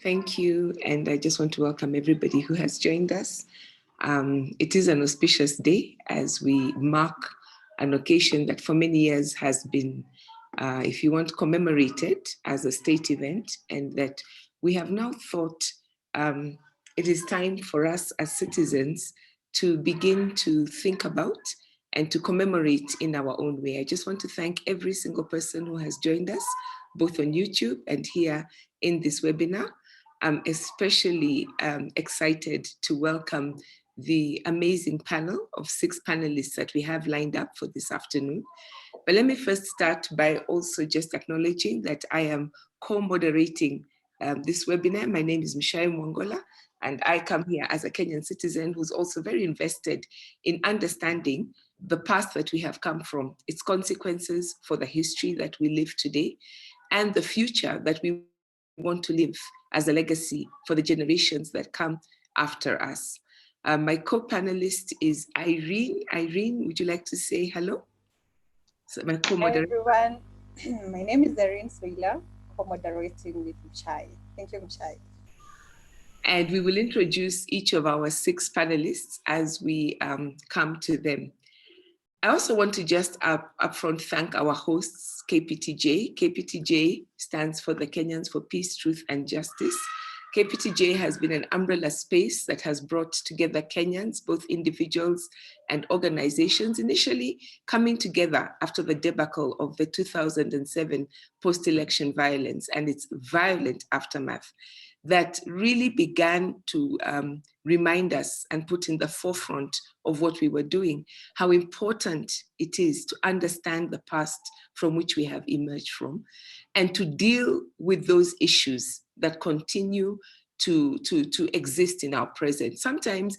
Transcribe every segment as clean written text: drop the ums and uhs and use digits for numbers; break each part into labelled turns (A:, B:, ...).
A: Thank you, and I just want to welcome everybody who has joined us. It is an auspicious day as we mark an occasion that for many years has been, if you want, commemorated as a state event, and that we have now thought it is time for us as citizens to begin to think about and to commemorate in our own way. I just want to thank every single person who has joined us, both on YouTube and here in this webinar. I'm especially excited to welcome the amazing panel of 6 panelists that we have lined up for this afternoon. But let me first start by also just acknowledging that I am co-moderating this webinar. My name is Mishai Mwangola, and I come here as a Kenyan citizen who's also very invested in understanding the past that we have come from, its consequences for the history that we live today, and the future that we want to live as a legacy for the generations that come after us. My co-panelist is Irene. Irene, would you like to say hello? So my co-moderator.
B: Hi everyone, my name is Irene Suila, co-moderating with Mchai. Thank you, Mchai.
A: And we will introduce each of our 6 panelists as we come to them. I also want to just upfront thank our hosts, KPTJ. KPTJ stands for the Kenyans for Peace, Truth, and Justice. KPTJ has been an umbrella space that has brought together Kenyans, both individuals and organizations, initially coming together after the debacle of the 2007 post-election violence and its violent aftermath that really began to remind us and put in the forefront of what we were doing, how important it is to understand the past from which we have emerged from, and to deal with those issues that continue to exist in our present. Sometimes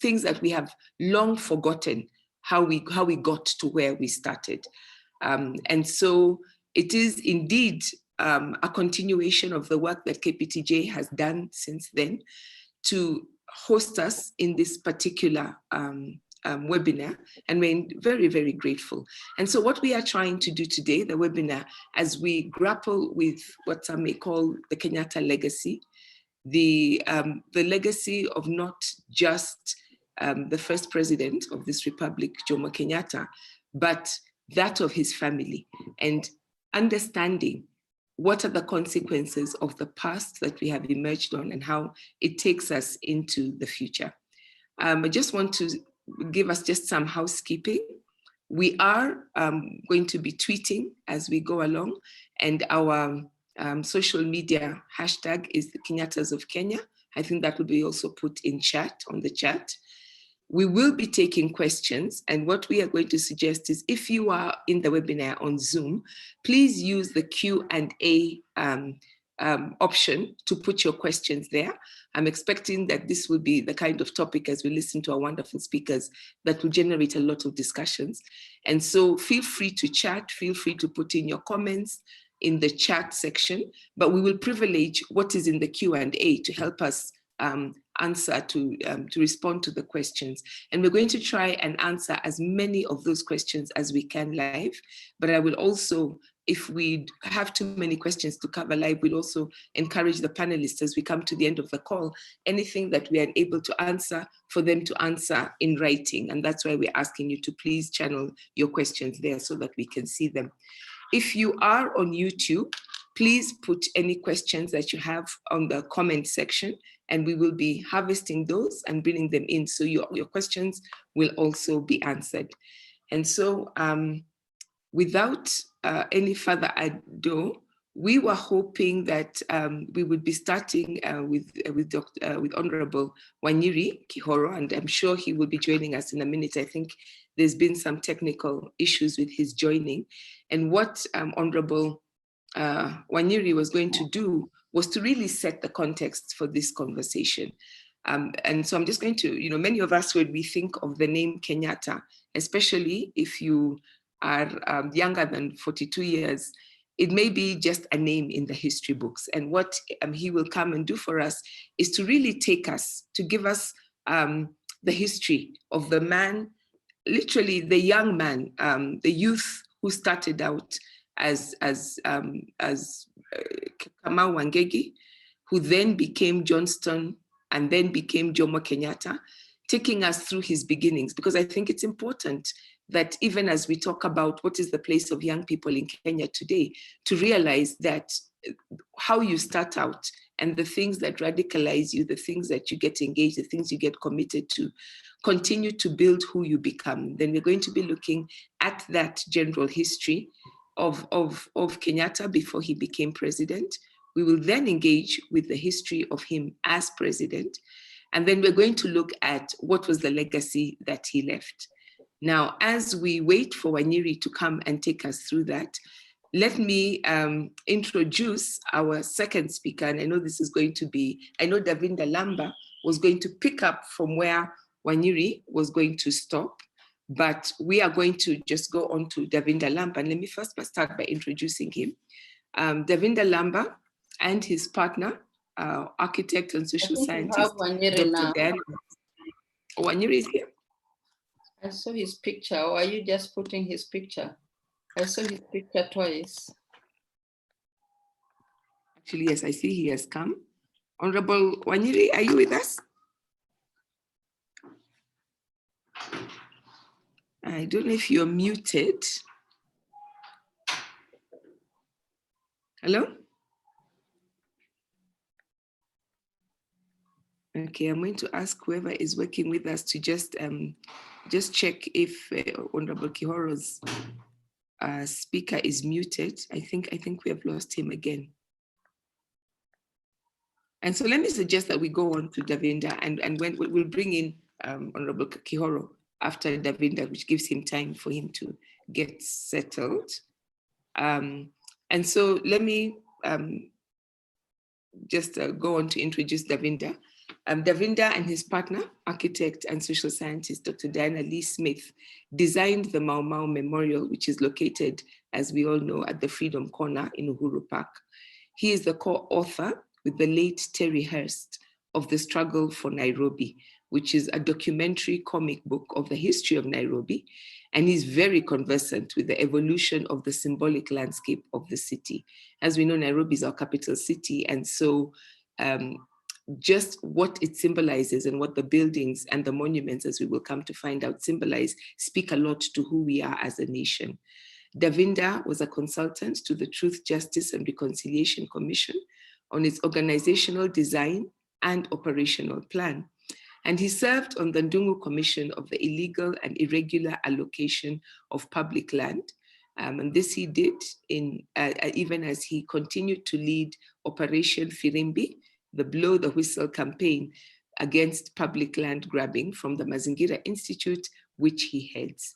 A: things that we have long forgotten, how we got to where we started. And so it is indeed a continuation of the work that KPTJ has done since then to host us in this particular webinar, and we're very, very grateful. And so what we are trying to do today, the webinar, as we grapple with what some may call the Kenyatta legacy, the legacy of not just the first president of this republic, Jomo Kenyatta, but that of his family, and understanding what are the consequences of the past that we have emerged on and how it takes us into the future. I just want to give us just some housekeeping. We are going to be tweeting as we go along, and our social media hashtag is the Kenyattas of Kenya. I think that will be also put in chat, on the chat. We will be taking questions, and what we are going to suggest is if you are in the webinar on Zoom, please use the Q&A option to put your questions there. I'm expecting that this will be the kind of topic, as we listen to our wonderful speakers, that will generate a lot of discussions. And so feel free to chat, feel free to put in your comments in the chat section, but we will privilege what is in the Q&A to help us answer, to respond to the questions. And we're going to try and answer as many of those questions as we can live, but I will also, if we have too many questions to cover live, we'll also encourage the panelists as we come to the end of the call, anything that we are able to answer, for them to answer in writing. And that's why we're asking you to please channel your questions there so that we can see them. If you are on YouTube, please put any questions that you have on the comment section, and we will be harvesting those and bringing them in, so your questions will also be answered. And so without any further ado, we were hoping that we would be starting with Honorable Wanyiri Kihoro, and I'm sure he will be joining us in a minute. I think there's been some technical issues with his joining. And what Honorable Wanyiri was going to do was to really set the context for this conversation. And so I'm just going to, many of us, when we think of the name Kenyatta, especially if you are younger than 42 years, it may be just a name in the history books. And what he will come and do for us is to really take us, to give us the history of the man, literally the young man, the youth who started out as Kamau Wangegi, who then became Johnston and then became Jomo Kenyatta, taking us through his beginnings, because I think it's important that even as we talk about what is the place of young people in Kenya today, to realize that how you start out and the things that radicalize you, the things that you get engaged, the things you get committed to, continue to build who you become. Then we're going to be looking at that general history of Kenyatta before he became president. We will then engage with the history of him as president. And then we're going to look at what was the legacy that he left. Now, as we wait for Wanyiri to come and take us through that, let me introduce our second speaker. And I know this is going to be, I know Davinda Lamba was going to pick up from where Wanyiri was going to stop, but we are going to just go on to Davinda Lamba. And let me first start by introducing him. Davinda Lamba and his partner, architect and social scientist, Dr. Dan. Wanyiri is here.
C: I saw his picture, or are you just putting his picture? I saw his picture twice.
A: Actually, yes, I see he has come. Honorable Wanyiri, are you with us? I don't know if you're muted. Hello? Okay, I'm going to ask whoever is working with us to just check if Honorable Kihoro's speaker is muted. I think we have lost him again. And so let me suggest that we go on to Davinda, and when we'll bring in Honorable Kihoro after Davinda, which gives him time for him to get settled. And so let me just go on to introduce Davinda. Davinda and his partner, architect and social scientist, Dr. Diana Lee Smith, designed the Mau Mau Memorial, which is located, as we all know, at the Freedom Corner in Uhuru Park. He is the co-author with the late Terry Hurst of The Struggle for Nairobi, which is a documentary comic book of the history of Nairobi. And he's very conversant with the evolution of the symbolic landscape of the city. As we know, Nairobi is our capital city. And so just what it symbolizes and what the buildings and the monuments, as we will come to find out, symbolize, speak a lot to who we are as a nation. Davinda was a consultant to the Truth, Justice and Reconciliation Commission on its organizational design and operational plan. And he served on the Ndungu Commission of the illegal and irregular allocation of public land. And this he did even as he continued to lead Operation Firimbi, the blow the whistle campaign against public land grabbing from the Mazingira Institute, which he heads.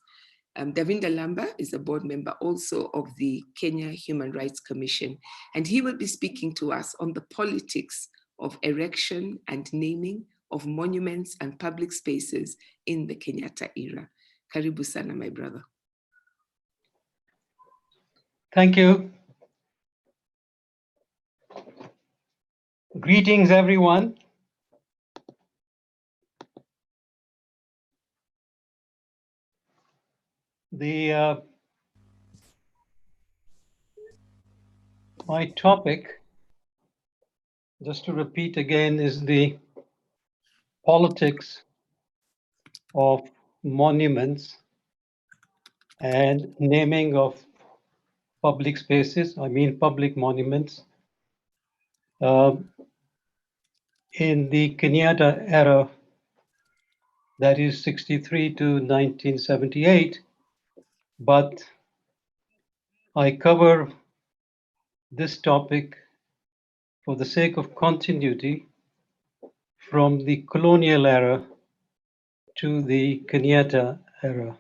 A: Davinda Lamba is a board member also of the Kenya Human Rights Commission, and he will be speaking to us on the politics of erection and naming of monuments and public spaces in the Kenyatta era. Karibu sana, my brother.
D: Thank you. Greetings, everyone. My topic, just to repeat again, is the politics of monuments and naming of public spaces, I mean public monuments. In the Kenyatta era, that is 63 to 1978, but I cover this topic for the sake of continuity from the colonial era to the Kenyatta era.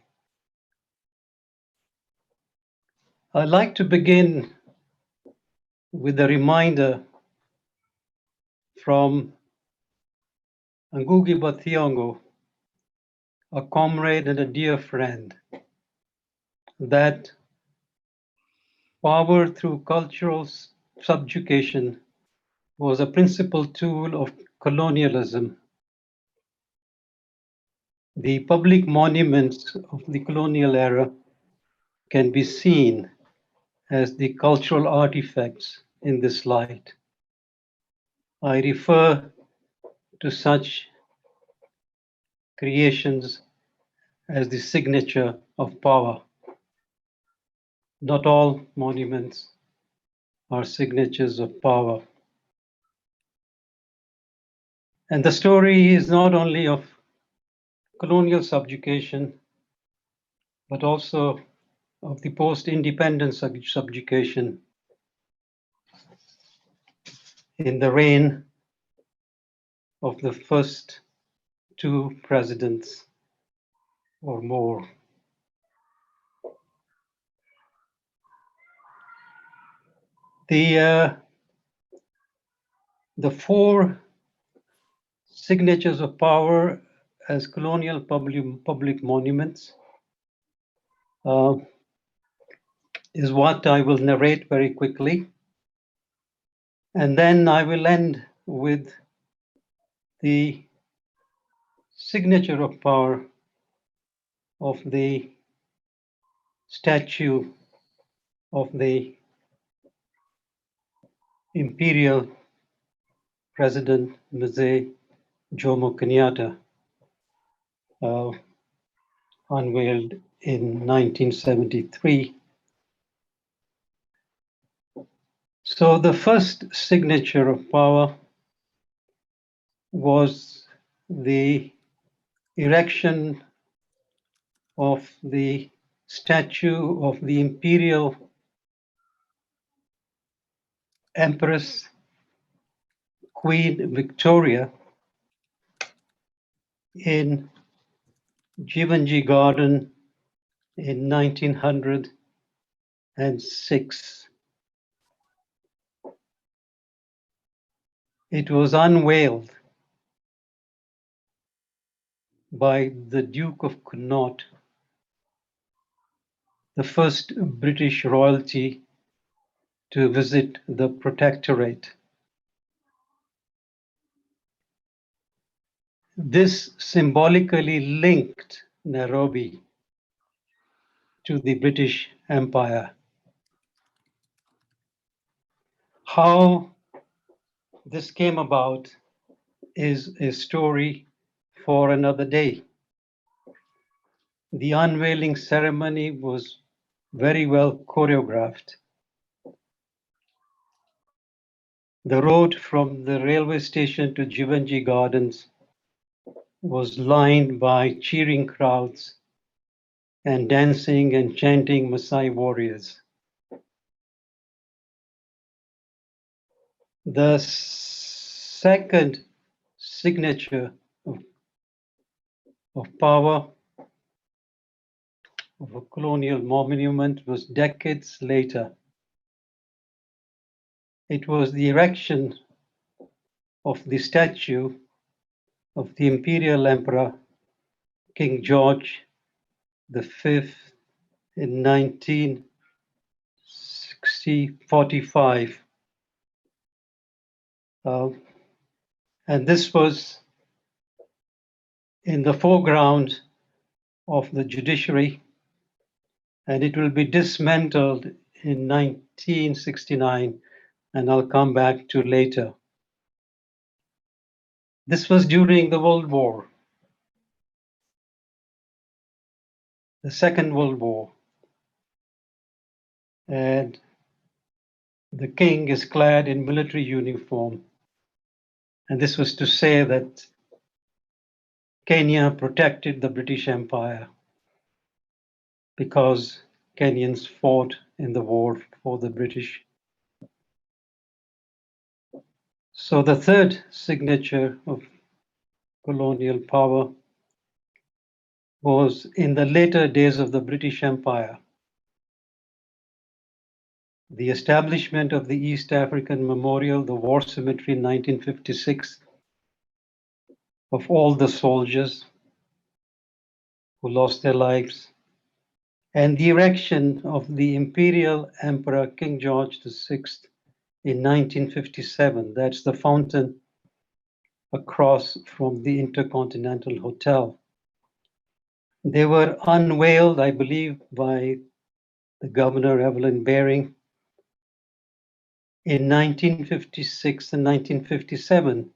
D: I'd like to begin with a reminder from Ngugi wa Thiong'o, a comrade and a dear friend, that power through cultural subjugation was a principal tool of colonialism. The public monuments of the colonial era can be seen as the cultural artifacts in this light. I refer to such creations as the signature of power. Not all monuments are signatures of power. And the story is not only of colonial subjugation, but also of the post-independence subjugation in the reign of the first two presidents or more. The four signatures of power as colonial public monuments is what I will narrate very quickly. And then I will end with the signature of power of the statue of the imperial president Mzee Jomo Kenyatta, unveiled in 1973. So the first signature of power was the erection of the statue of the imperial Empress Queen Victoria in Jivanji Garden in 1906. It was unveiled by the Duke of Connaught, the first British royalty to visit the Protectorate. This symbolically linked Nairobi to the British Empire. How this came about is a story for another day. The unveiling ceremony was very well choreographed. The road from the railway station to Jivanji Gardens was lined by cheering crowds and dancing and chanting Maasai warriors. The second signature of power of a colonial monument was decades later. It was the erection of the statue of the imperial emperor King George V in 1945. And this was in the foreground of the judiciary, and it will be dismantled in 1969, and I'll come back to later. This was during the World War, the Second World War, and the king is clad in military uniform. And this was to say that Kenya protected the British Empire because Kenyans fought in the war for the British. So the third signature of colonial power was in the later days of the British Empire. The establishment of the East African Memorial, the War Cemetery in 1956, of all the soldiers who lost their lives, and the erection of the Imperial Emperor King George VI in 1957. That's the fountain across from the Intercontinental Hotel. They were unveiled, I believe, by the Governor Evelyn Baring in 1956 and 1957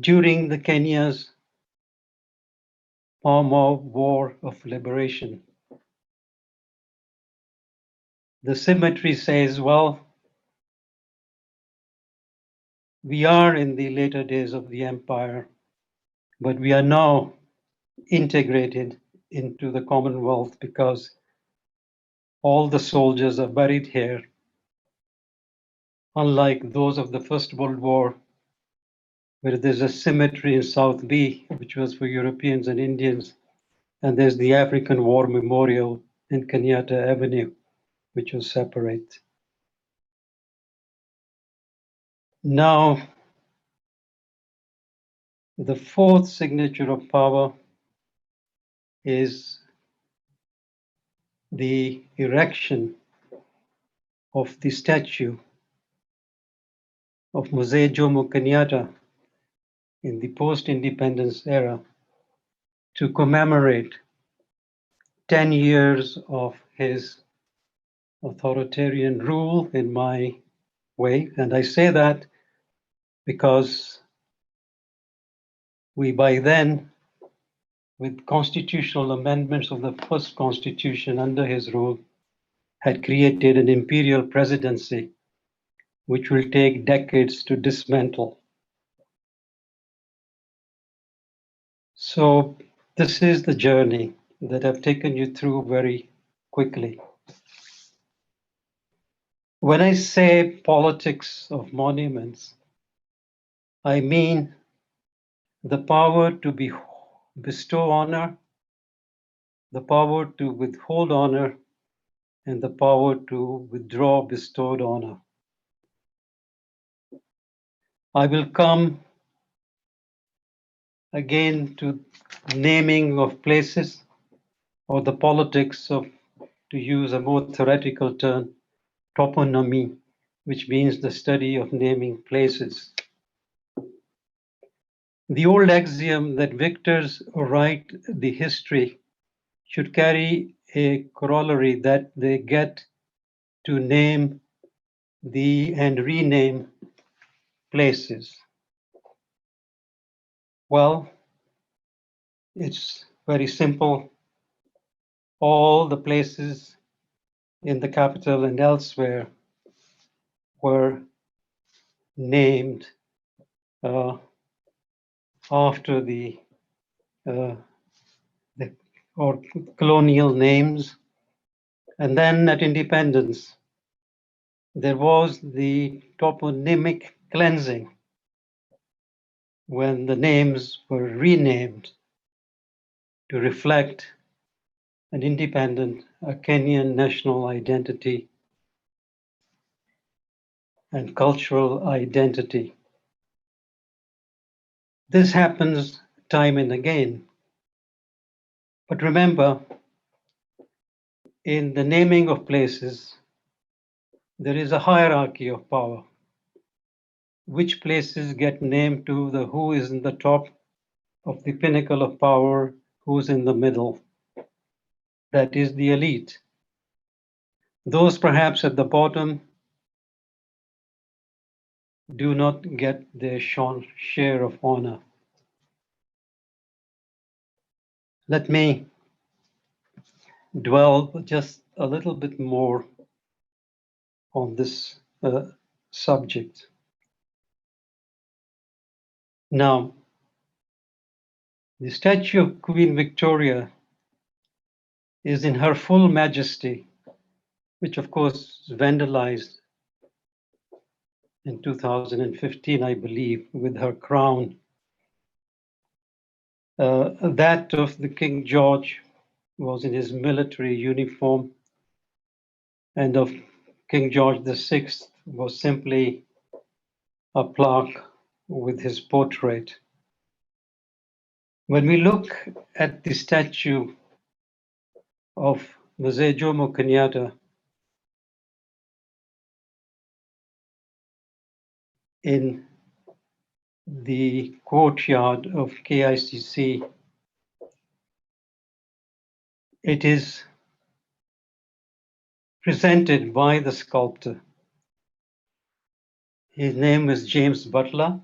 D: during the Kenya's Mau Mau War of Liberation. The symmetry says, well, we are in the later days of the empire, but we are now integrated into the Commonwealth because all the soldiers are buried here, unlike those of the First World War, where there's a cemetery in South B, which was for Europeans and Indians, and there's the African War Memorial in Kenyatta Avenue, which was separate. Now, the fourth signature of power is the erection of the statue of Mzee Jomo Kenyatta in the post-independence era to commemorate 10 years of his authoritarian rule in my way. And I say that because we by then, with constitutional amendments of the first constitution under his rule, had created an imperial presidency, which will take decades to dismantle. So this is the journey that I've taken you through very quickly. When I say politics of monuments, I mean the power to bestow honor, the power to withhold honor, and the power to withdraw bestowed honor. I will come again to naming of places or the politics of, to use a more theoretical term, toponymy, which means the study of naming places. The old axiom that victors write the history should carry a corollary that they get to name and rename places. Well, it's very simple. All the places in the capital and elsewhere were named after the or colonial names. And then at independence, there was the toponymic cleansing when the names were renamed to reflect an independent Kenyan national identity and cultural identity. This happens time and again. But remember, in the naming of places, there is a hierarchy of power. Which places get named to the who is in the top of the pinnacle of power, who's in the middle. That is the elite. Those perhaps at the bottom do not get their share of honor. Let me dwell just a little bit more on this subject. Now, the statue of Queen Victoria is in her full majesty, which of course is vandalized in 2015, I believe, with her crown. That of the King George was in his military uniform, and of King George VI was simply a plaque with his portrait. When we look at the statue of Mzee Jomo Kenyatta in the courtyard of KICC, it is presented by the sculptor His name is James Butler,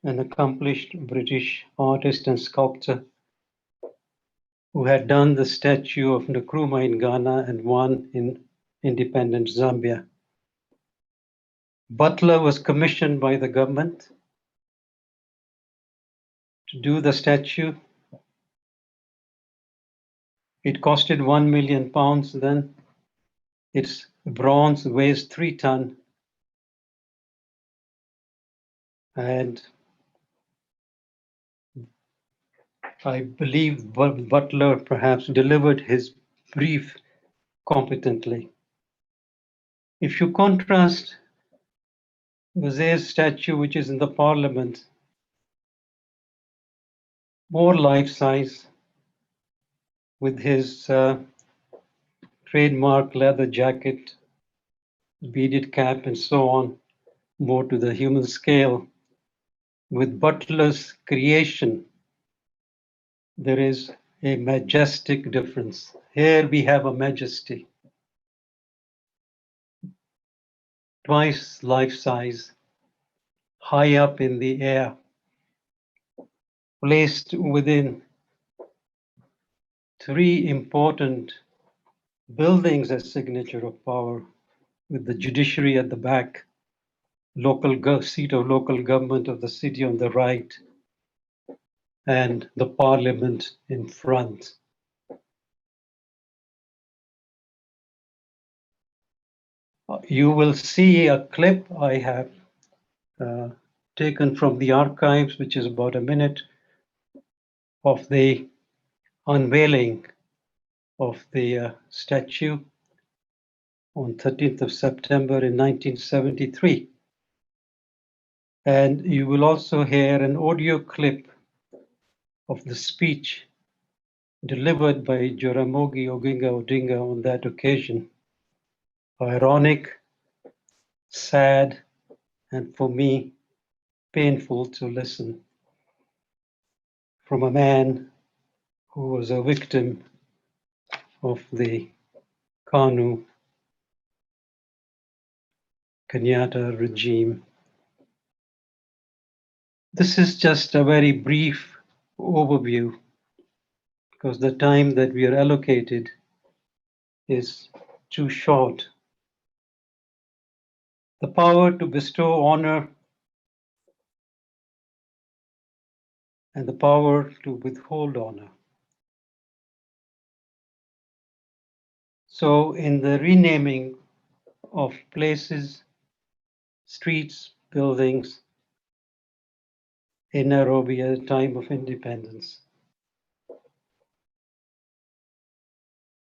D: an accomplished British artist and sculptor who had done the statue of Nkrumah in Ghana and one in independent Zambia. Butler was commissioned by the government to do the statue. It costed £1 million then. Its bronze weighs 3 tons. And I believe Butler perhaps delivered his brief competently. If you contrast Vaze's statue, which is in the parliament, more life-size, with his trademark leather jacket, beaded cap, and so on, more to the human scale. With Butler's creation, there is a majestic difference. Here we have a majesty, twice life-size, high up in the air, placed within 3 important buildings as signature of power, with the judiciary at the back, seat of local government of the city on the right, and the parliament in front. You will see a clip I have taken from the archives, which is about a minute, of the unveiling of the statue on 13th of September in 1973. And you will also hear an audio clip of the speech delivered by Jaramogi Oginga Odinga on that occasion. Ironic, sad, and for me, painful to listen from a man who was a victim of the KANU Kenyatta regime. This is just a very brief overview because the time that we are allocated is too short. The power to bestow honor and the power to withhold honor. So in the renaming of places, streets, buildings in Nairobi at a time of independence,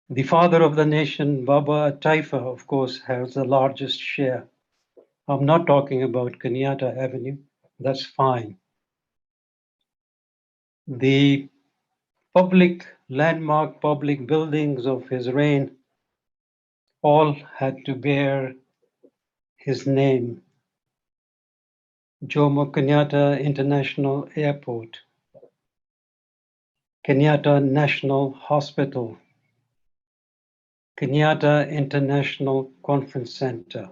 D: the father of the nation, Baba Taifa, of course, has the largest share. I'm not talking about Kenyatta Avenue, that's fine. The landmark public buildings of his reign all had to bear his name. Jomo Kenyatta International Airport, Kenyatta National Hospital, Kenyatta International Conference Center,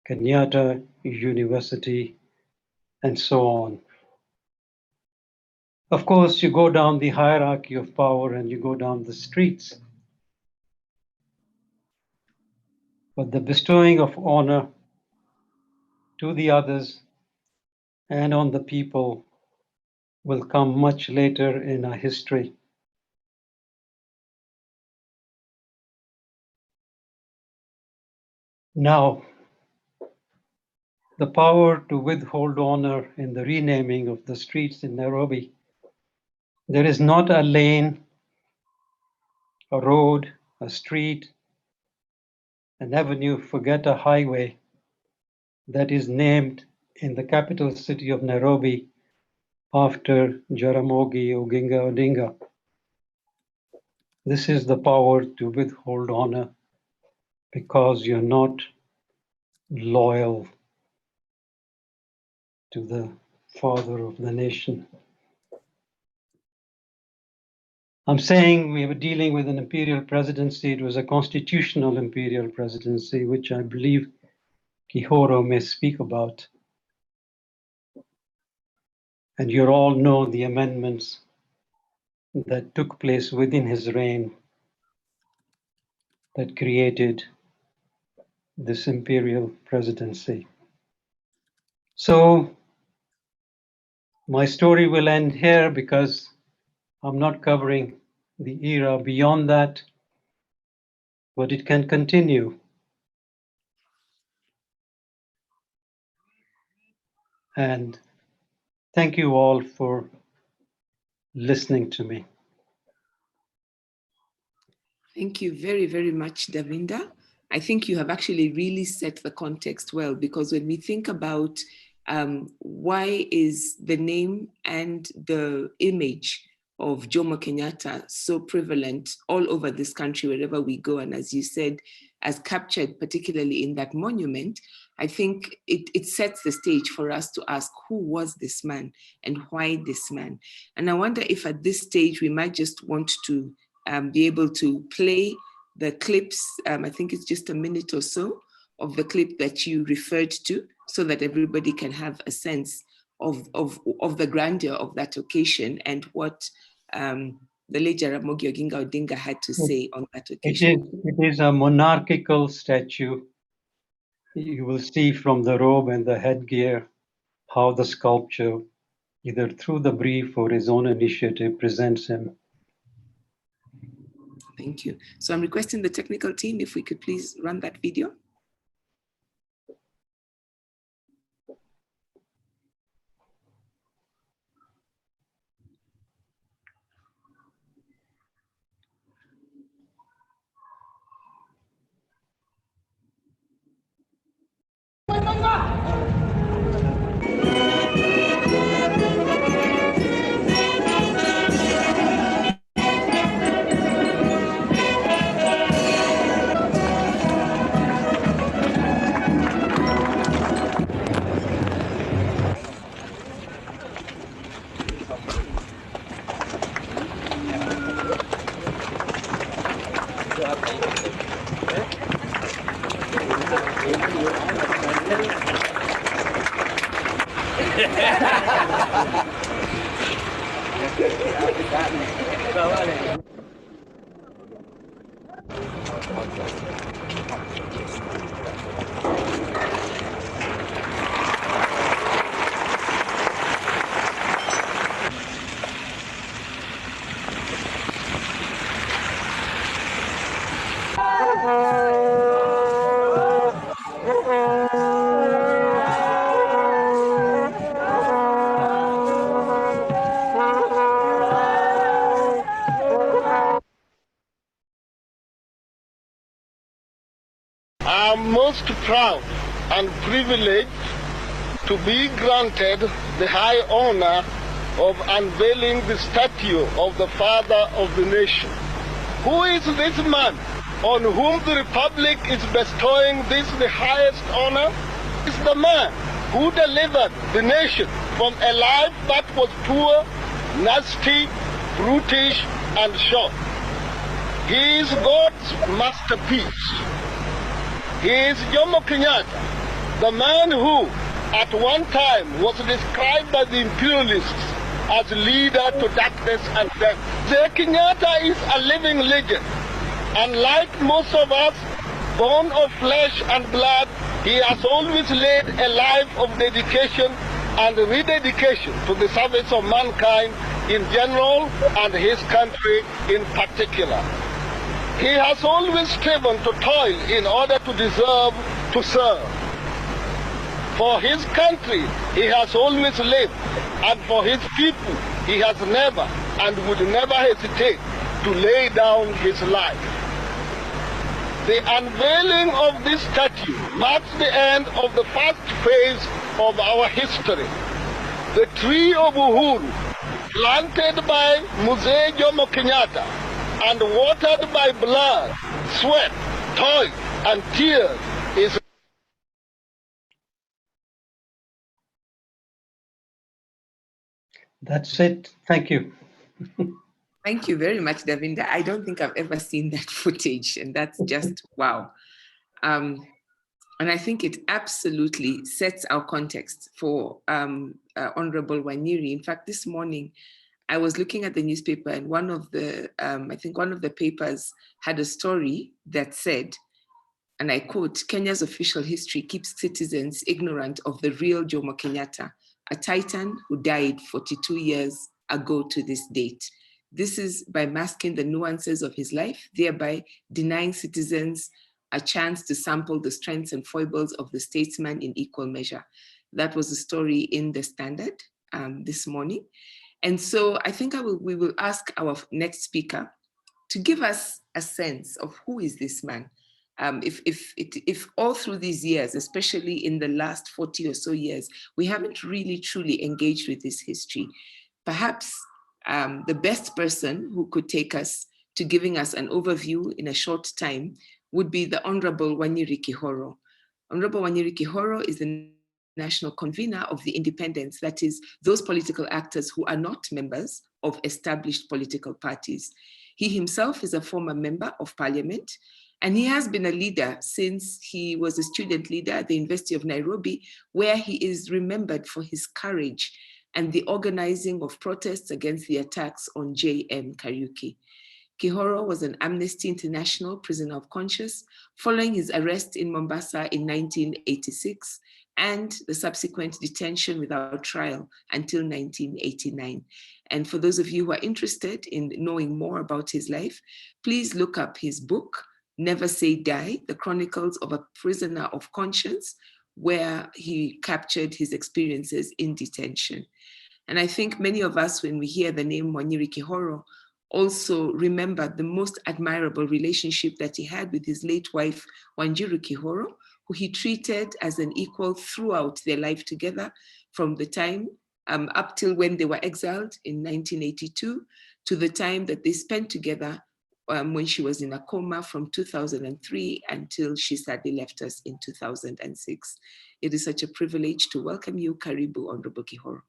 D: Kenyatta University, and so on. Of course, you go down the hierarchy of power and you go down the streets. But the bestowing of honor to the others and on the people will come much later in our history. Now, the power to withhold honor in the renaming of the streets in Nairobi. There is not a lane, a road, a street, an avenue, forget a highway, that is named in the capital city of Nairobi after Jaramogi Oginga Odinga. This is the power to withhold honor because you're not loyal to the father of the nation. I'm saying we were dealing with an imperial presidency. It was a constitutional imperial presidency, which I believe Uhuru may speak about. And you all know the amendments that took place within his reign that created this imperial presidency. So my story will end here because I'm not covering the era beyond that, but it can continue. And thank you all for listening to me.
A: Thank you very, very much, Davinda. I think you have actually really set the context well, because when we think about why is the name and the image of Jomo Kenyatta so prevalent all over this country, wherever we go, and as you said, as captured particularly in that monument, I think it sets the stage for us to ask, who was this man and why this man? And I wonder if at this stage we might just want to be able to play the clips. I think it's just a minute or so of the clip that you referred to, so that everybody can have a sense of the grandeur of that occasion and what the late Jaramogi Oginga Odinga had to say on that occasion.
D: It is a monarchical statue. You will see from the robe and the headgear how the sculpture, either through the brief or his own initiative, presents him.
A: Thank you. So I'm requesting the technical team if we could please run that video.
E: I'm most proud and privileged to be granted the high honor of unveiling the statue of the father of the nation. Who is this man on whom the Republic is bestowing the highest honor? Is the man who delivered the nation from a life that was poor, nasty, brutish, and short. He is God's masterpiece. He is Jomo Kenyatta, the man who, at one time, was described by the imperialists as leader to darkness and death. The Kenyatta is a living legend, and like most of us, born of flesh and blood, he has always led a life of dedication and rededication to the service of mankind in general and his country in particular. He has always striven to toil in order to deserve to serve. For his country, he has always lived, and for his people, he has never and would never hesitate to lay down his life. The unveiling of this statue marks the end of the first phase of our history. The tree of Uhuru, planted by Mzee Jomo Kenyatta and watered by blood, sweat, toil, and tears, is
D: That's it. Thank you.
A: Thank you very much, Davinda. I don't think I've ever seen that footage, and that's just wow. And I think it absolutely sets our context for Honorable Wanyiri. In fact, this morning, I was looking at the newspaper, and one of the, I think one of the papers had a story that said, and I quote, "Kenya's official history keeps citizens ignorant of the real Jomo Kenyatta, a titan who died 42 years ago to this date. This is by masking the nuances of his life, thereby denying citizens a chance to sample the strengths and foibles of the statesman in equal measure." That was a story in The Standard this morning. And so I think we will ask our next speaker to give us a sense of who is this man. If all through these years, especially in the last 40 or so years, we haven't really truly engaged with this history, perhaps the best person who could take us to giving us an overview in a short time would be the Honorable Wanyiri Kihoro. Honorable Wanyiri Kihoro is the national convener of the independents, that is, those political actors who are not members of established political parties. He himself is a former member of parliament, and he has been a leader since he was a student leader at the University of Nairobi, where he is remembered for his courage and the organizing of protests against the attacks on J.M. Kariuki. Kihoro was an Amnesty International prisoner of conscience following his arrest in Mombasa in 1986 and the subsequent detention without trial until 1989. And for those of you who are interested in knowing more about his life, please look up his book, Never Say Die, The Chronicles of a Prisoner of Conscience, where he captured his experiences in detention. And I think many of us, when we hear the name Wanyiri Kihoro, also remember the most admirable relationship that he had with his late wife, Wanjiru Kihoro, who he treated as an equal throughout their life together, from the time up till when they were exiled in 1982, to the time that they spent together when she was in a coma from 2003 until she sadly left us in 2006. It is such a privilege to welcome you, Karibu, Honorable Kihoro.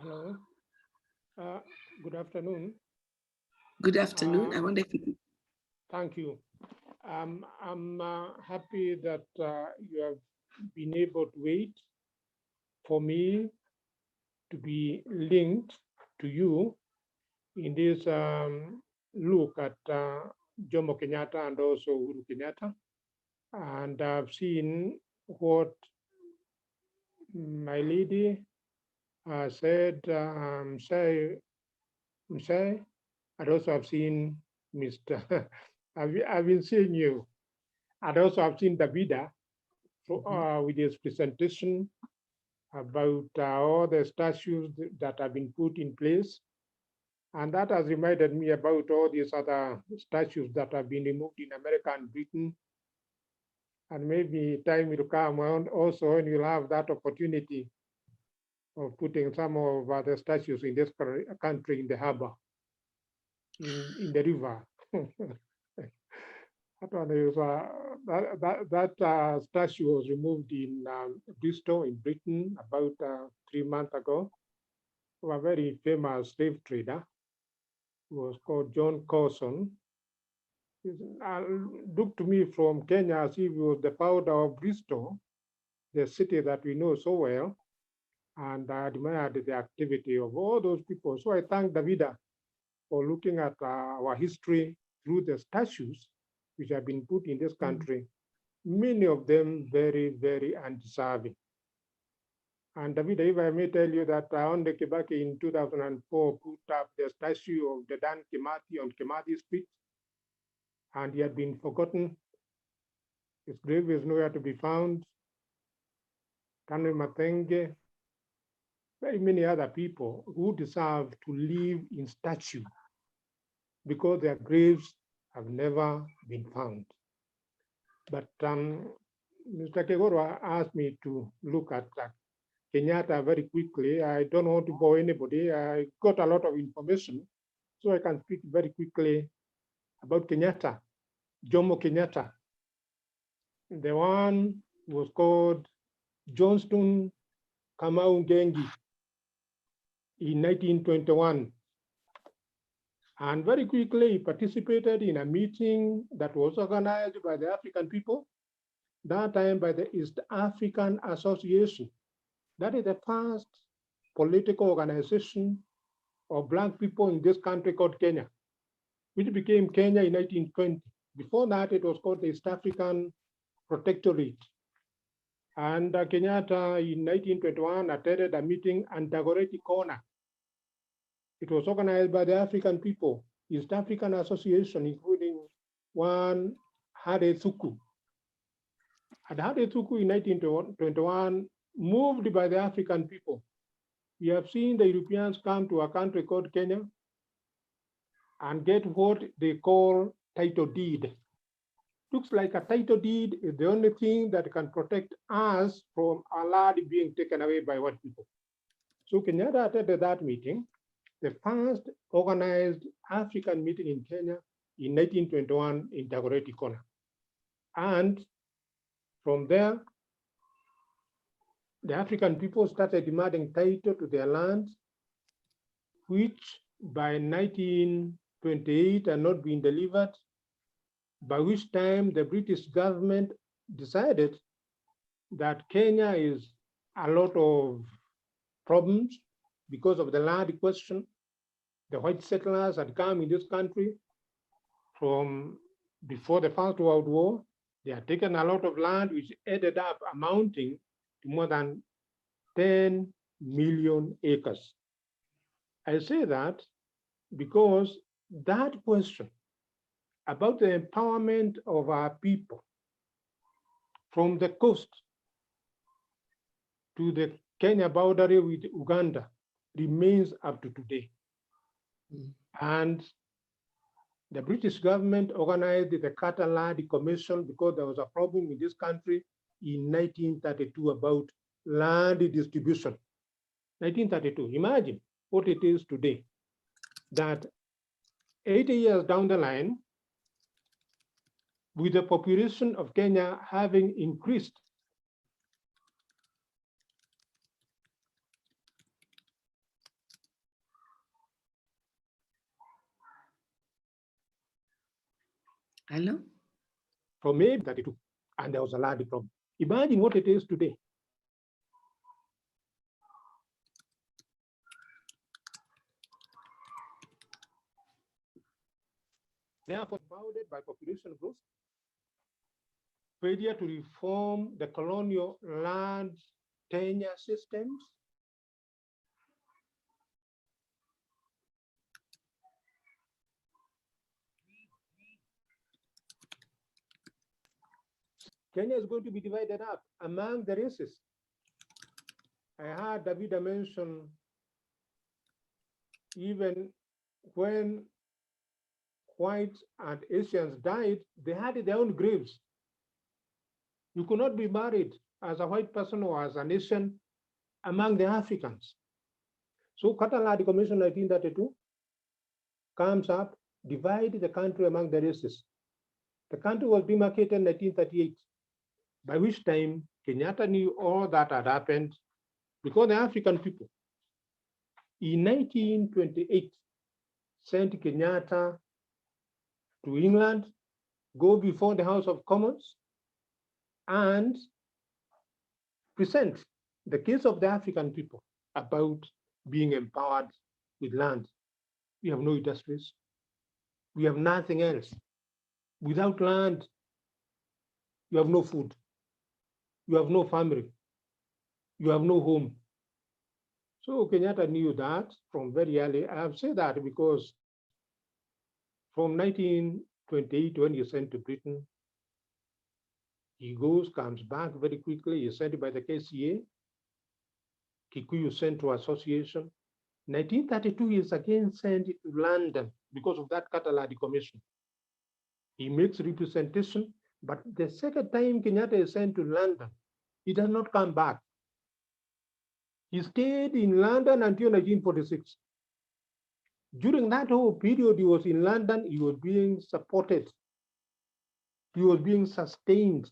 F: Hello. Good afternoon.
A: Good afternoon. I wonder if you could...
F: Thank you. I'm happy that you have been able to wait for me to be linked to you in this look at Jomo Kenyatta and also Uhuru Kenyatta. And I've seen what my lady said, and also I've seen Mr. I've been seeing you, and also I've seen Davida with his presentation about all the statues that have been put in place. And that has reminded me about all these other statues that have been removed in America and Britain. And maybe time will come around also when you'll have that opportunity of putting some of the statues in this country in the harbor, in the river. That statue was removed in Bristol in Britain about 3 months ago. A very famous slave trader who was called John Corson. Looked to me from Kenya as if he was the founder of Bristol, the city that we know so well, and I admired the activity of all those people. So I thank Davida for looking at our history through the statues which have been put in this country, many of them very, very undeserving. And Davida, if I may tell you that Onde Kibaki in 2004 put up the statue of the Dan Kimathi on Kimathi Street, and he had been forgotten. His grave is nowhere to be found. Kanu Matenge, very many other people who deserve to live in statue because their graves have never been found. But Mr. Kegoro asked me to look at Kenyatta very quickly. I don't want to bore anybody. I got a lot of information, so I can speak very quickly about Kenyatta, Jomo Kenyatta. The one was called Johnston Kamau Gengi in 1921. And very quickly, he participated in a meeting that was organized by the African people, that time by the East African Association. That is the first political organization of Black people in this country called Kenya, which became Kenya in 1920. Before that, it was called the East African Protectorate. And Kenyatta in 1921 attended a meeting at Dagoretti Corner. It was organized by the African people, East African Association, including one Hade Thuku. And Hade Thuku in 1921 moved by the African people. We have seen the Europeans come to a country called Kenya and get what they call title deed. Looks like a title deed is the only thing that can protect us from our land being taken away by white people. So Kenyatta attended that meeting, the first organized African meeting in Kenya in 1921 in Dagoretti Corner. And from there, the African people started demanding title to their lands, which by 1928 had not been delivered, by which time the British government decided that Kenya is a lot of problems because of the land question. The white settlers had come in this country from before the First World War. They had taken a lot of land, which ended up amounting to more than 10 million acres. I say that because that question about the empowerment of our people from the coast to the Kenya boundary with Uganda remains up to today. And the British government organized the Catalan Commission because there was a problem in this country in 1932 about land distribution. 1932, imagine what it is today, that 80 years down the line, with the population of Kenya having increased,
A: Hello?
F: from maybe 32, and there was a land problem. Imagine what it is today. Therefore, bounded by population growth, failure to reform the colonial land tenure systems, Kenya is going to be divided up among the races. I heard Davida mention even when whites and Asians died, they had their own graves. You could not be married as a white person or as an Asian among the Africans. So Catalan Commission 1932 comes up, divide the country among the races. The country was demarcated in 1938, by which time Kenyatta knew all that had happened because the African people in 1928 sent Kenyatta to England, go before the House of Commons, and present the case of the African people about being empowered with land. We have no industries. We have nothing else. Without land, you have no food. You have no family. You have no home. So Kenyatta knew that from very early. I have said that because from 1928, when he sent to Britain, he goes, comes back very quickly. He's sent by the KCA. Kikuyu sent to association. 1932, he is again sent to London because of that Catalan Commission. He makes representation, but the second time Kenyatta is sent to London, he does not come back. He stayed in London until 1946. During that whole period he was in London, he was being supported. He was being sustained.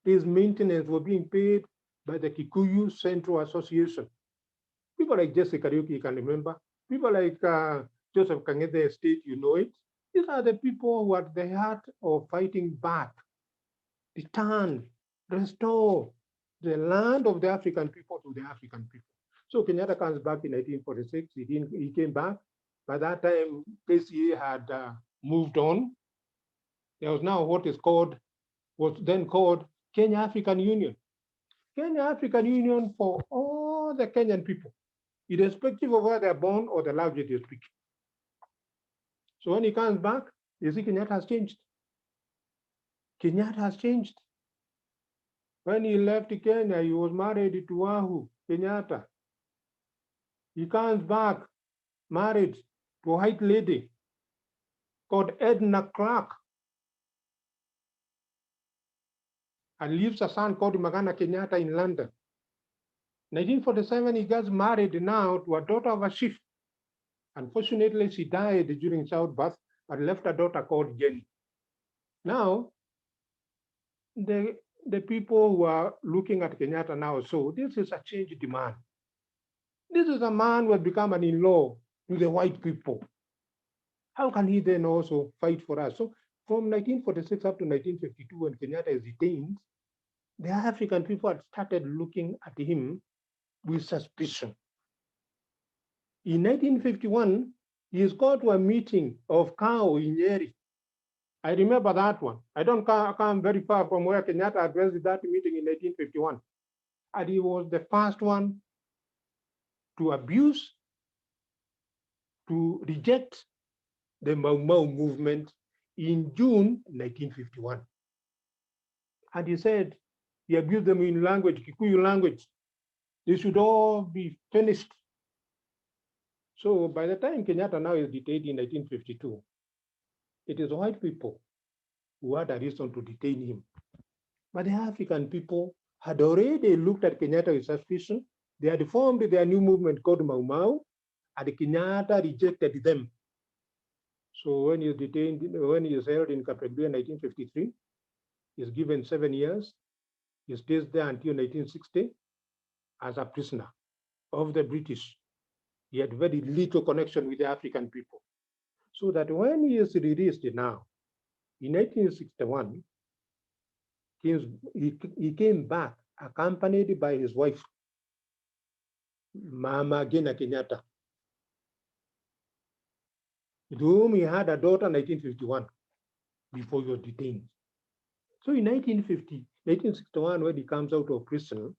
F: His maintenance was being paid by the Kikuyu Central Association. People like Jesse Kariuki, you can remember. People like Joseph Kang'ethe State, you know it. These are the people who are at the heart of fighting back, return, restore the land of the African people to the African people. So Kenyatta comes back in 1946. He came back. By that time, KCA had moved on. There was now what was then called Kenya African Union. Kenya African Union for all the Kenyan people, irrespective of where they're born or the language they speak. So when he comes back, you see Kenyatta has changed. Kenyatta has changed. When he left Kenya, he was married to Uhuru Kenyatta. He comes back married to a white lady called Edna Clark and leaves a son called Magana Kenyatta in London. 1947, he gets married now to a daughter of a chief. Unfortunately, she died during childbirth and left a daughter called Jenny. Now, the people who are looking at Kenyatta now, so this is a change demand. This is a man who has become an in-law to the white people. How can he then also fight for us? So from 1946 up to 1952, when Kenyatta is detained, the African people had started looking at him with suspicion. In 1951, he is called to a meeting of Kao in Nyeri. I remember that one. I don't come very far from where Kenyatta addressed that meeting in 1951. And he was the first one to abuse, to reject the Mau Mau movement in June 1951. And he said, he abused them in language, Kikuyu language. They should all be finished. So by the time Kenyatta now is detained in 1952, it is white people who had a reason to detain him. But the African people had already looked at Kenyatta with suspicion. They had formed their new movement called Mau Mau, and Kenyatta rejected them. So when he is detained, when he is held in Kapenguria in 1953, he is given 7 years. He stays there until 1960 as a prisoner of the British. He had very little connection with the African people. So that when he is released now, in 1961, he came back accompanied by his wife, Mama Gina Kenyatta, with whom he had a daughter in 1951 before he was detained. So in 1961, when he comes out of prison,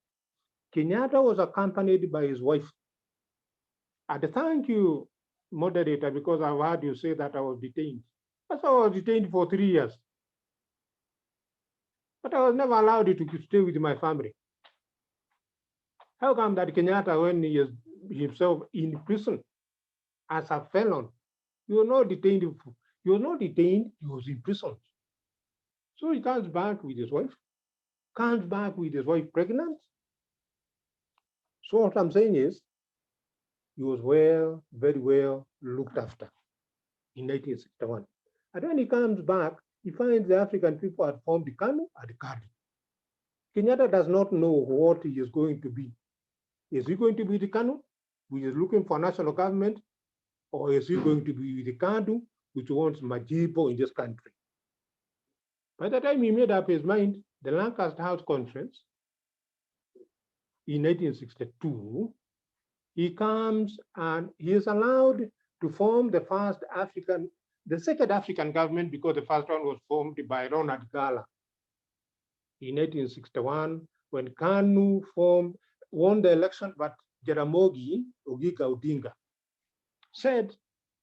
F: Kenyatta was accompanied by his wife. And thank you, moderator, because I've heard you say that I was detained. That's why I was detained for 3 years. But I was never allowed to stay with my family. How come that Kenyatta, when he is himself in prison as a felon, he was not detained, he was imprisoned. So he comes back with his wife, pregnant. So what I'm saying is, he was very well looked after in 1961. And when he comes back, he finds the African people had formed the KANU and the KADU. Kenyatta does not know what he is going to be. Is he going to be the KANU, which is looking for national government, or is he going to be the KADU, which wants Majibo in this country? By the time he made up his mind, the Lancaster House Conference in 1962, he comes and he is allowed to form the second African government, because the first one was formed by Ronald Gala in 1861, when KANU won the election, but Jaramogi Oginga Odinga said,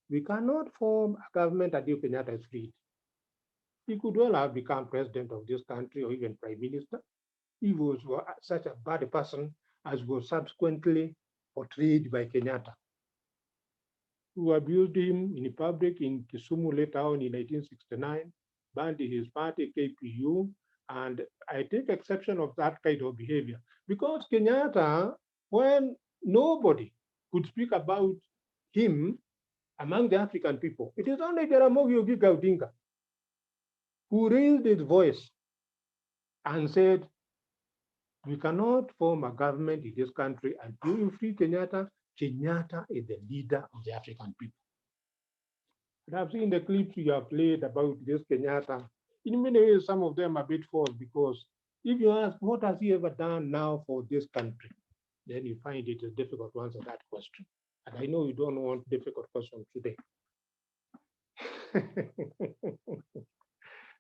F: we cannot form a government until Kenyatta is freed. He could well have become president of this country or even prime minister. He was such a bad person as was subsequently portrayed by Kenyatta, who abused him in public in Kisumu later on in 1969, banned his party KPU, and I take exception of that kind of behavior, because Kenyatta, when nobody could speak about him among the African people, it is only Jaramogi Oginga Odinga who raised his voice and said, we cannot form a government in this country until you free Kenyatta. Kenyatta is the leader of the African people. And I've seen the clips you have played about this Kenyatta. In many ways, some of them are a bit false because if you ask, what has he ever done now for this country? Then you find it difficult to answer that question. And I know you don't want difficult questions today.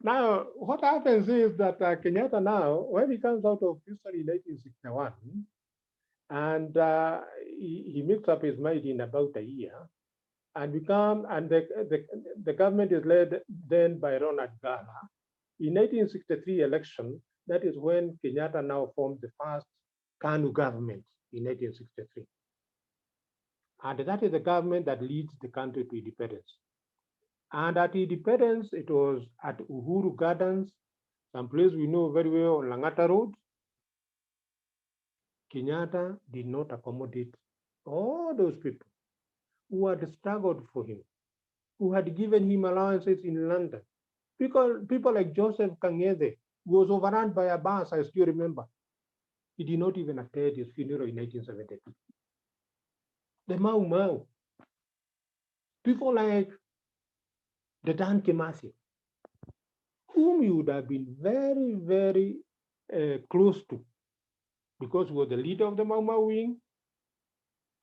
F: Now, what happens is that Kenyatta now, when he comes out of history in 1961, and he makes up his mind in about a year, and the government is led then by Ronald Gala. In 1963 election, that is when Kenyatta now formed the first KANU government in 1963. And that is the government that leads the country to independence. And at independence, it was at Uhuru Gardens, some place we know very well on Langata Road. Kenyatta did not accommodate all those people who had struggled for him, who had given him allowances in London. People like Joseph Kang'ethe was overrun by a bus, I still remember. He did not even attend his funeral in 1972. The Mau Mau, people like the Dan Kimathi, whom you would have been very, very close to, because he was the leader of the Mau Mau wing,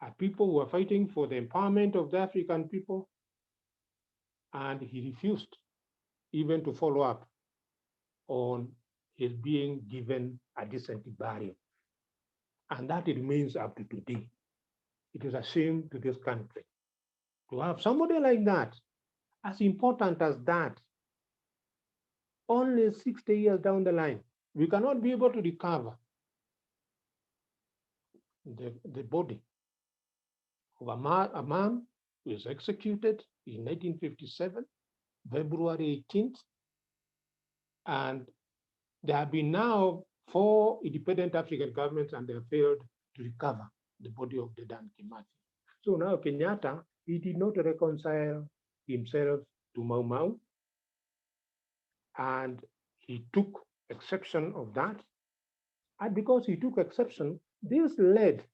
F: are people who are fighting for the empowerment of the African people, and he refused even to follow up on his being given a decent burial. And that remains up to today. It is a shame to this country to have somebody like that, as important as that, only 60 years down the line. We cannot be able to recover the body of a man who was executed in 1957, February 18th. And there have been now 4 independent African governments, and they have failed to recover the body of the Dan Kimathi. So now Kenyatta, he did not reconcile himself to Mau Mau, and he took exception of that. And because he took exception, this led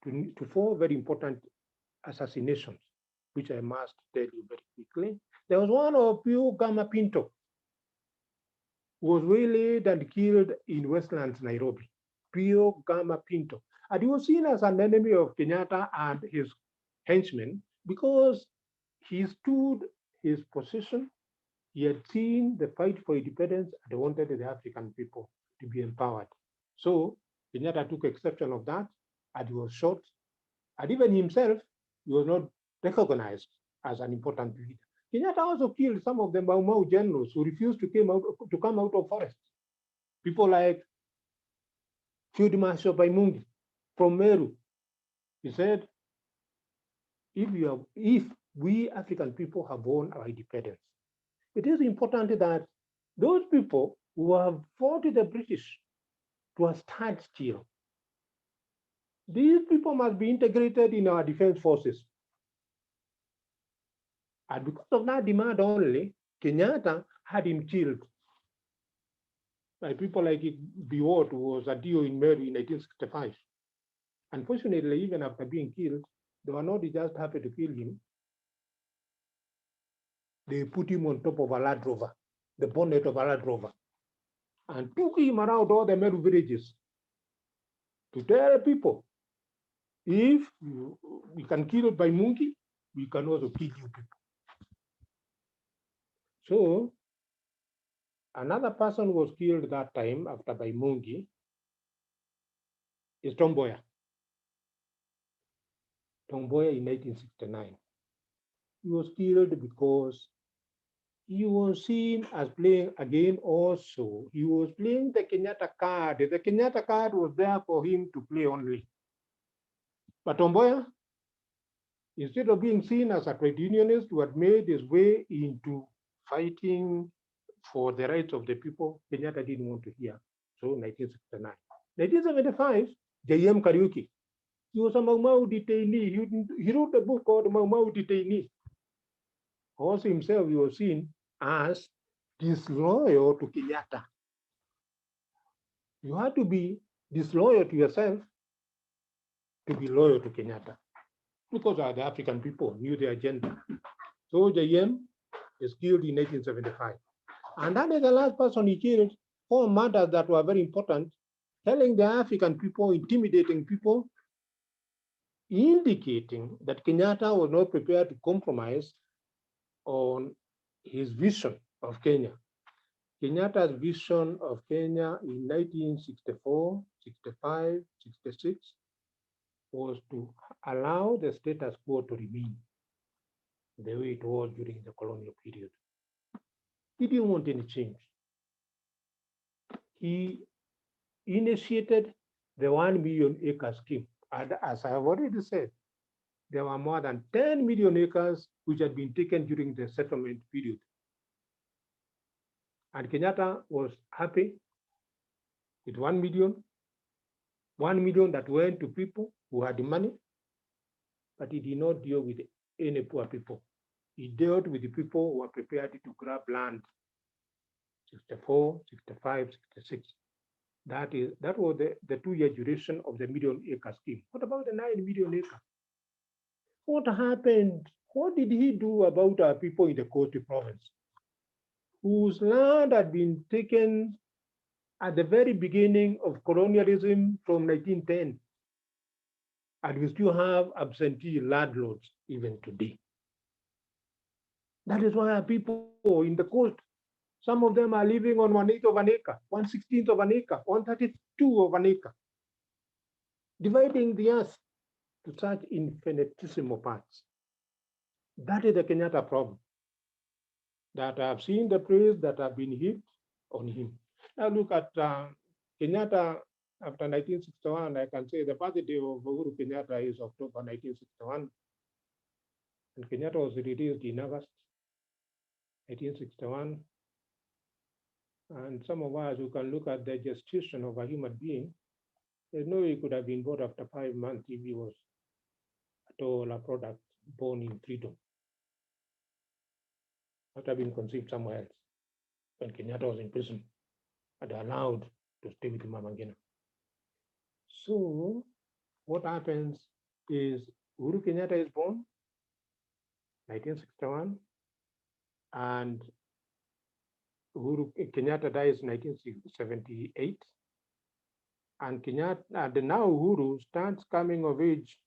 F: to 4 very important assassinations, which I must tell you very quickly. There was one of Pio Gama Pinto, who was waylaid and killed in Westlands, Nairobi. Pio Gama Pinto. And he was seen as an enemy of Kenyatta and his henchmen because he stood his position. He had seen the fight for independence and wanted the African people to be empowered. So Kenyatta took exception of that, and he was shot. And even himself, he was not recognized as an important leader. Kenyatta also killed some of the Mau Mau generals who refused to come out of forests. People like Field Marshal Baimungi from Meru. He said, if we African people have won our independence, it is important that those people who have fought the British to a standstill, these people must be integrated in our defense forces. And because of that demand only, Kenyatta had him killed by people like Biwott, who was a DO in Meru in 1965. Unfortunately, even after being killed, they were not just happy to kill him. They put him on top of a Land Rover, the bonnet of a Land Rover, and took him around all the Meru villages to tell people, if we can kill Baimungi, we can also kill you people. So another person was killed that time after Baimungi is Tom Mboya. Tom Mboya in 1969. He was killed because he was seen as playing again also. He was playing the Kenyatta card. The Kenyatta card was there for him to play only. But Tom Mboya, instead of being seen as a trade unionist who had made his way into fighting for the rights of the people, Kenyatta didn't want to hear. So 1969. 1975, J.M. Kariuki. He was a Mau Mau detainee. He wrote a book called Mau Mau Detainee. Also himself, he was seen as disloyal to Kenyatta. You had to be disloyal to yourself to be loyal to Kenyatta, because the African people knew the agenda. So JM is killed in 1875. And that is the last person he killed for matters that were very important, telling the African people, intimidating people, indicating that Kenyatta was not prepared to compromise on his vision of Kenya. Kenyatta's vision of Kenya in 1964, 65, 66 was to allow the status quo to remain the way it was during the colonial period. He didn't want any change. He initiated the 1 million acre scheme. And as I have already said, there were more than 10 million acres which had been taken during the settlement period. And Kenyatta was happy with 1 million that went to people who had money, but he did not deal with any poor people. He dealt with the people who were prepared to grab land, 64, 65, 66. That was the 2-year duration of the million acre scheme. What about the 9 million acre? What happened? What did he do about our people in the Coast province, whose land had been taken at the very beginning of colonialism from 1910? And we still have absentee landlords even today. That is why our people in the coast, some of them are living on 1/8 of an acre, 1/16 of an acre, 1/32 of an acre, dividing the earth to such infinitesimal parts. That is the Kenyatta problem. That I've seen the praise that have been heaped on him. Now look at Kenyatta after 1961. I can say the birthday of Uhuru Kenyatta is October 1961. And Kenyatta was released in August 1861. And some of us who can look at the gestation of a human being, there's no way he could have been born after 5 months if he was at all a product born in freedom. After being conceived somewhere else, when Kenyatta was in prison and allowed to stay with Mama Ngina. So what happens is Uhuru Kenyatta is born 1961, and Uhuru Kenyatta dies in 1978, and now Uhuru starts coming of age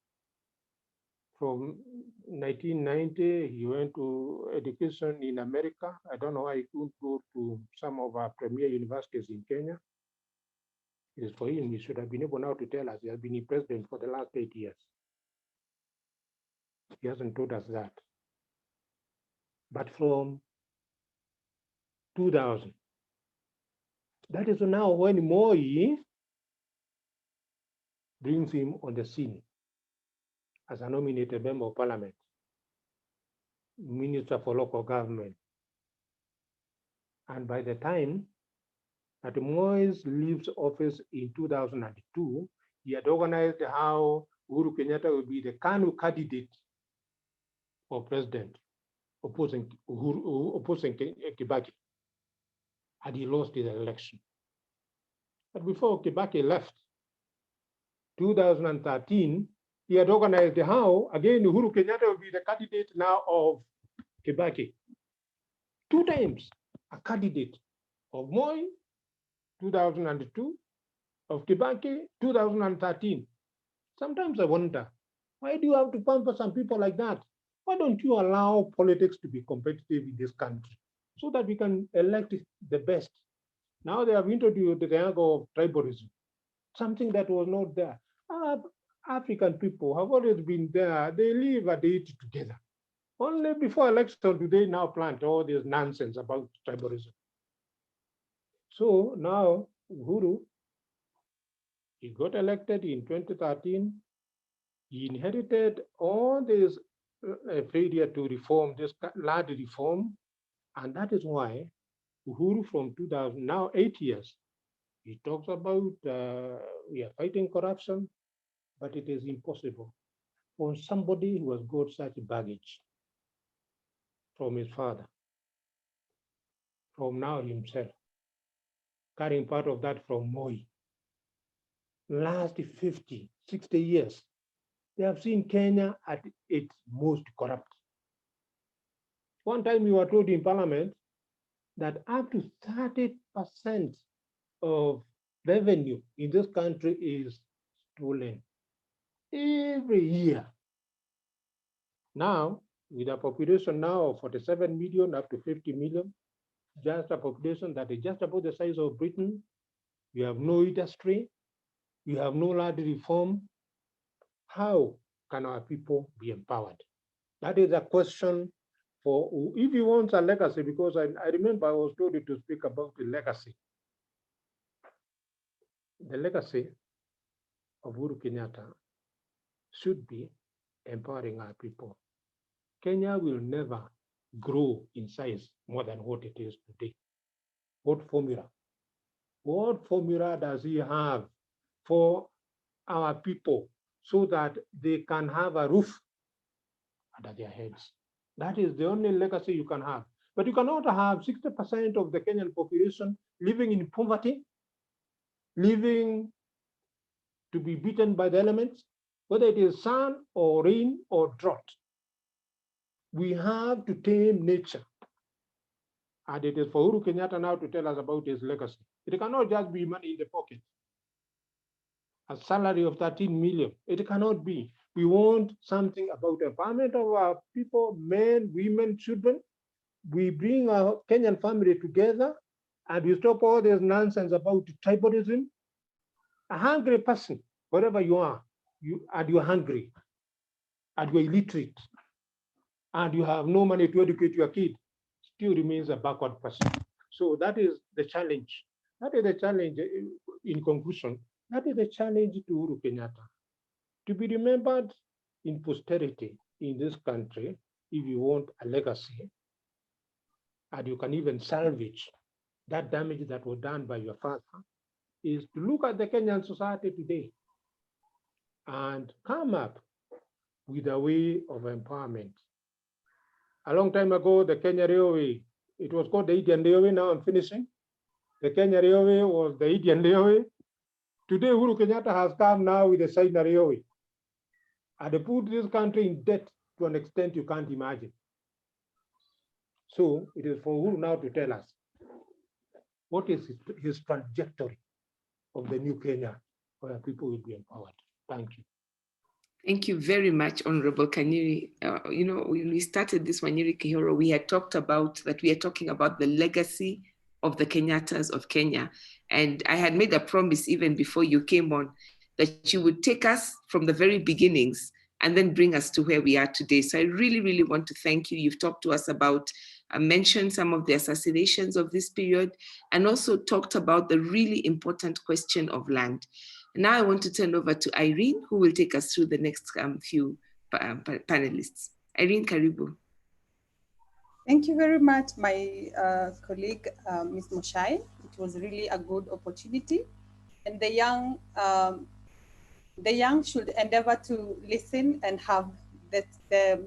F: from 1990. He went to education in America. I don't know why he couldn't go to some of our premier universities in Kenya. It is for him. He should have been able now to tell us he has been president for the last 8 years. He hasn't told us that. But from 2000, that is now when Moi brings him on the scene as a nominated member of parliament, minister for local government. And by the time that Moi leaves office in 2002, he had organized how Uhuru Kenyatta will be the KANU candidate for president, opposing Kibaki, and he lost his election. But before Kibaki left, 2013, he had organized how, again, Uhuru Kenyatta will be the candidate now of Kibaki. 2 times a candidate of Moi, 2002, of Kibaki, 2013. Sometimes I wonder, why do you have to pamper some people like that? Why don't you allow politics to be competitive in this country so that we can elect the best? Now they have introduced the angle of tribalism, something that was not there. African people have always been there. They live and they eat together. Only before election do they now plant all this nonsense about tribalism. So now Uhuru, he got elected in 2013. He inherited all this failure to reform, this land reform. And that is why Uhuru from 2000, now 8 years, he talks about we are fighting corruption, but it is impossible for somebody who has got such baggage from his father, from now himself, carrying part of that from Moi. Last 50, 60 years, they have seen Kenya at its most corrupt. One time we were told in Parliament that up to 30% of revenue in this country is stolen every year. Now, with a population now of 47 million up to 50 million, just a population that is just about the size of Britain, you have no industry, you have no land reform. How can our people be empowered? That is a question for, if you want a legacy, because I remember I was told to speak about the legacy. The legacy of Uhuru Kenyatta should be empowering our people. Kenya will never grow in size more than what it is today. What formula does he have for our people so that they can have a roof under their heads? That is the only legacy you can have. But you cannot have 60% of the Kenyan population living in poverty, living to be beaten by the elements, whether it is sun or rain or drought. We have to tame nature. And it is for Uhuru Kenyatta now to tell us about his legacy. It cannot just be money in the pocket. A salary of 13 million, it cannot be. We want something about empowerment of our people, men, women, children. We bring our Kenyan family together and we stop all this nonsense about tribalism. A hungry person, wherever you are, you're hungry, and you're illiterate, and you have no money to educate your kid, still remains a backward person. So that is the challenge. That is the challenge. In conclusion, that is the challenge to Uhuru Kenyatta. To be remembered in posterity in this country, if you want a legacy, and you can even salvage that damage that was done by your father, is to look at the Kenyan society today and come up with a way of empowerment. A long time ago, the Kenya Railway, it was called the Indian Railway, now I'm finishing. The Kenya Railway was the Indian Railway. Today, Uhuru Kenyatta has come now with the China Railway. And they put this country in debt to an extent you can't imagine. So it is for Uhuru now to tell us what is his trajectory of the new Kenya where people will be empowered. Thank you.
A: Thank you very much, Honorable Kanyiri. When we started this Wanyiri Kihoro, we had talked about that we are talking about the legacy of the Kenyattas of Kenya. And I had made a promise even before you came on that you would take us from the very beginnings and then bring us to where we are today. So I really, really want to thank you. You've talked to us about, mentioned some of the assassinations of this period, and also talked about the really important question of land. Now I want to turn over to Irene, who will take us through the next few panelists. Irene, karibu.
B: Thank you very much, my colleague, Ms. Moshai. It was really a good opportunity. And the young should endeavor to listen and have the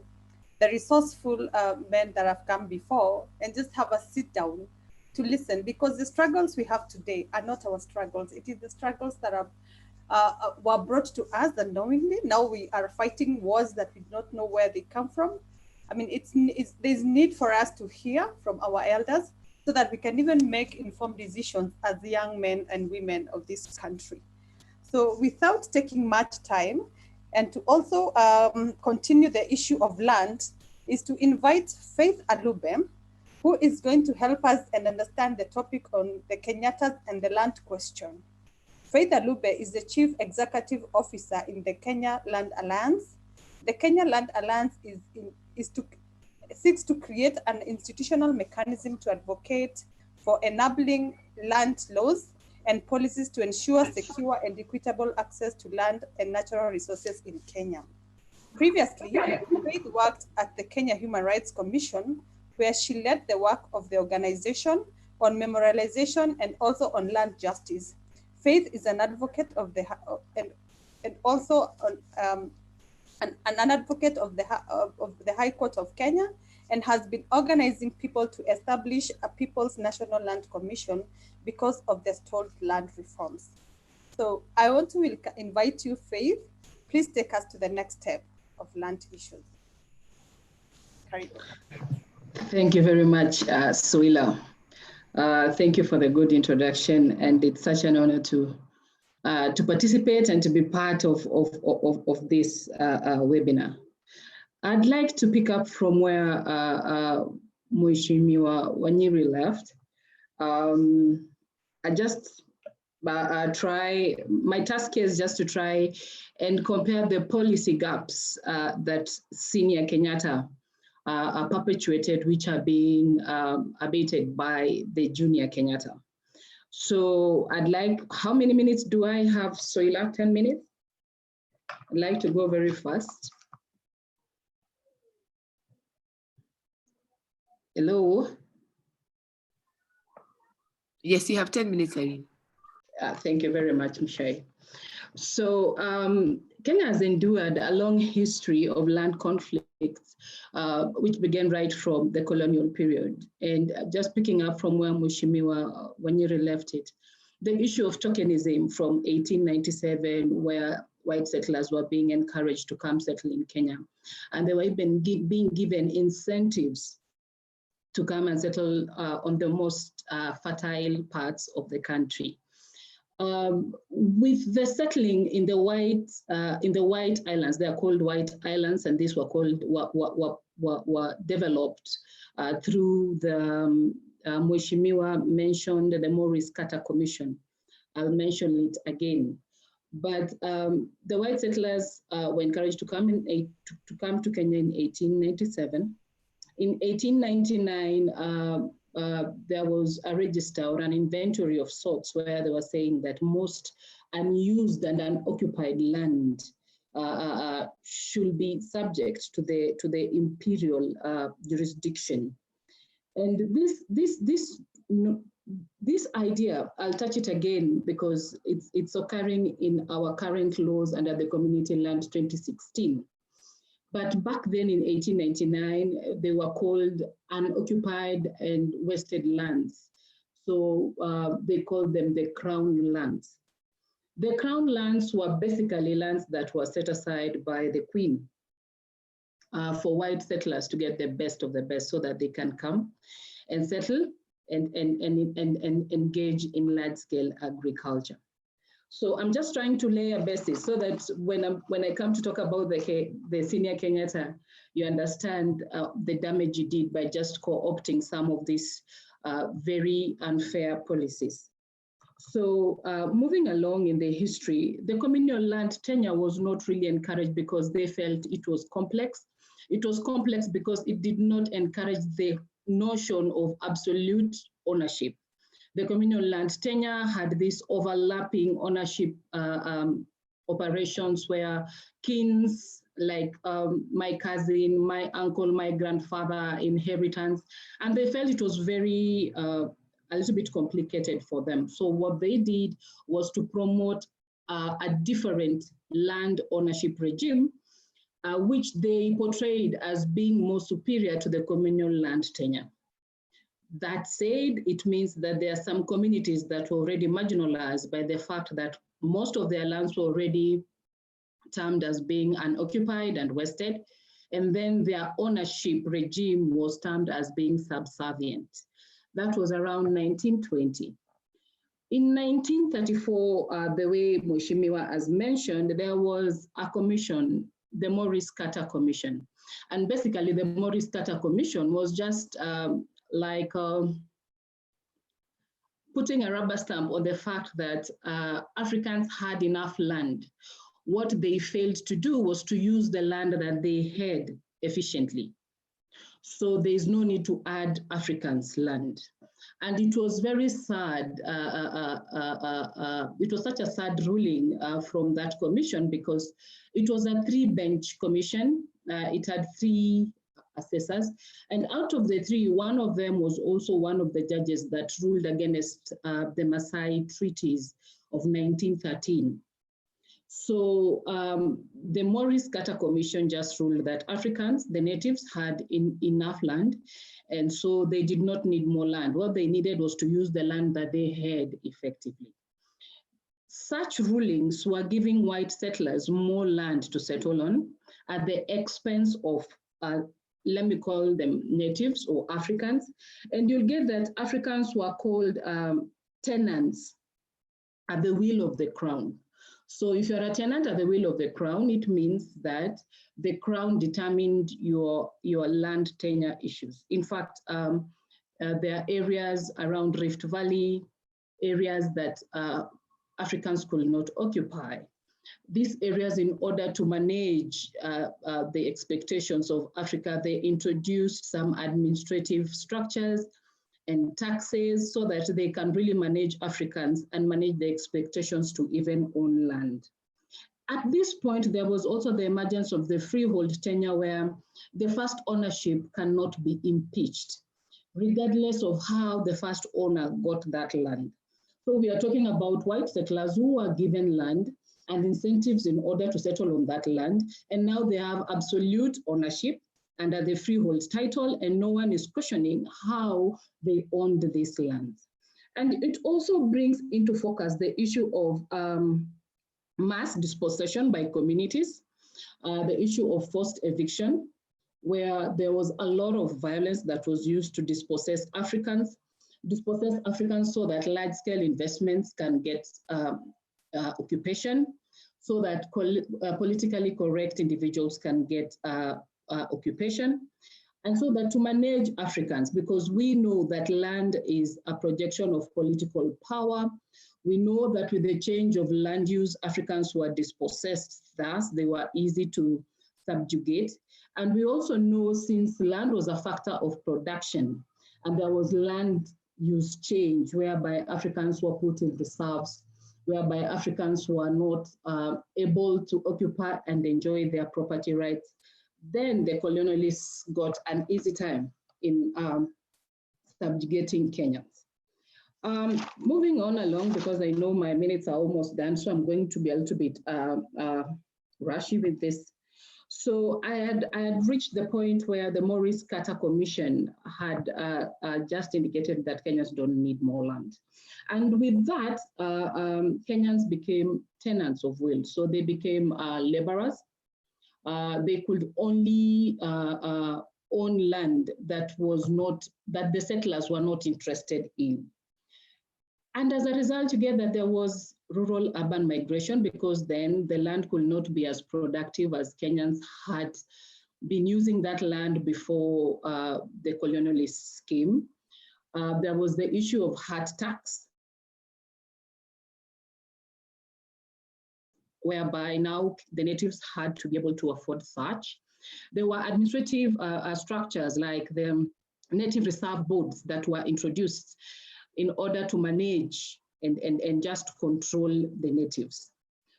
B: resourceful men that have come before and just have a sit down to listen, because the struggles we have today are not our struggles. It is the struggles that were brought to us unknowingly. Now we are fighting wars that we do not know where they come from. I mean, there's need for us to hear from our elders so that we can even make informed decisions as young men and women of this country. So without taking much time, and to also continue the issue of land, is to invite Faith Alube, who is going to help us and understand the topic on the Kenyattas and the land question. Faith Alube is the Chief Executive Officer in the Kenya Land Alliance. The Kenya Land Alliance seeks to create an institutional mechanism to advocate for enabling land laws and policies to ensure secure and equitable access to land and natural resources in Kenya. Previously, Faith worked at the Kenya Human Rights Commission, where she led the work of the organization on memorialization and also on land justice. Faith is an advocate of the and also an advocate of the High Court of Kenya, and has been organizing people to establish a People's National Land Commission because of the stalled land reforms. So I want to invite you, Faith. Please take us to the next step of land issues.
G: Thank you very much, Suila. Thank you for the good introduction, and it's such an honor to participate and to be part of this webinar. I'd like to pick up from where Mheshimiwa Wanyiri left. I just my task is just to try and compare the policy gaps that senior Kenyatta perpetuated, which are being abated by the junior Kenyatta. So I'd like, how many minutes do I have, Soila? 10 minutes? I'd like to go very fast. Hello?
A: Yes, you have 10 minutes, Irene.
G: Thank you very much, Michelle. So Kenya has endured a long history of land conflicts, which began right from the colonial period. And just picking up from where Mheshimiwa Wanyiri left it, the issue of tokenism from 1897, where white settlers were being encouraged to come settle in Kenya. And they were even being given incentives to come and settle on the most fertile parts of the country. With the settling in the White Islands, they are called White Islands, and these were called were developed through the Mheshimiwa mentioned the Maurice Carter Commission. I'll mention it again. But the white settlers were encouraged to come to Kenya in 1897. In 1899, there was a register or an inventory of sorts where they were saying that most unused and unoccupied land should be subject to the imperial jurisdiction. And this idea, I'll touch it again because it's occurring in our current laws under the Community Land 2016. But back then in 1899, they were called unoccupied and wasted lands. So they called them the crown lands. The crown lands were basically lands that were set aside by the Queen for white settlers to get the best of the best so that they can come and settle and engage in large-scale agriculture. So I'm just trying to lay a basis so that when I come to talk about the senior Kenyatta, you understand the damage he did by just co-opting some of these very unfair policies. So moving along in the history, the communal land tenure was not really encouraged because they felt it was complex. It was complex because it did not encourage the notion of absolute ownership. The communal land tenure had this overlapping ownership operations where kins like my cousin, my uncle, my grandfather, inheritance, and they felt it was very, a little bit complicated for them. So what they did was to promote a different land ownership regime, which they portrayed as being more superior to the communal land tenure. That said, it means that there are some communities that were already marginalized by the fact that most of their lands were already termed as being unoccupied and wasted, and then their ownership regime was termed as being subservient. That was around 1920. In 1934, the way Mheshimiwa has mentioned, there was a commission, the Maurice Carter Commission. And basically the Maurice Carter Commission was just like putting a rubber stamp on the fact that Africans had enough land. What they failed to do was to use the land that they had efficiently. So there's no need to add Africans' land. And it was very sad. It was such a sad ruling from that commission because it was a 3-bench commission. It had 3 assessors. And out of the 3, one of them was also one of the judges that ruled against the Maasai treaties of 1913. So the Maurice Carter Commission just ruled that Africans, the natives, had enough land, and so they did not need more land. What they needed was to use the land that they had effectively. Such rulings were giving white settlers more land to settle on at the expense of let me call them natives or Africans, and you'll get that Africans were called tenants at the will of the crown. So if you're a tenant at the will of the crown, it means that the crown determined your land tenure issues. In fact, there are areas around Rift Valley, areas that Africans could not occupy. These areas, in order to manage the expectations of Africa, they introduced some administrative structures and taxes so that they can really manage Africans and manage the expectations to even own land. At this point, there was also the emergence of the freehold tenure, where the first ownership cannot be impeached, regardless of how the first owner got that land. So we are talking about white settlers who were given land and incentives in order to settle on that land, and now they have absolute ownership under the freehold title, and no one is questioning how they owned this land. And it also brings into focus the issue of mass dispossession by communities, the issue of forced eviction, where there was a lot of violence that was used to dispossess Africans so that large-scale investments can get occupation, so that politically correct individuals can get occupation, and so that to manage Africans, because we know that land is a projection of political power. We know that with the change of land use, Africans were dispossessed, thus they were easy to subjugate. And we also know, since land was a factor of production and there was land use change, whereby Africans were put in reserves, whereby Africans were not able to occupy and enjoy their property rights, then the colonialists got an easy time in subjugating Kenyans. Moving on along, because I know my minutes are almost done, so I'm going to be a little bit rushy with this. So I had reached the point where the Maurice Carter Commission had just indicated that Kenyans don't need more land. And with that, Kenyans became tenants of will. So they became laborers. They could only own land that the settlers were not interested in. And as a result, you get that there was rural-urban migration, because then the land could not be as productive as Kenyans had been using that land before the colonialists came. There was the issue of hard tax, whereby now the natives had to be able to afford such. There were administrative structures like the native reserve boards that were introduced in order to manage and just control the natives.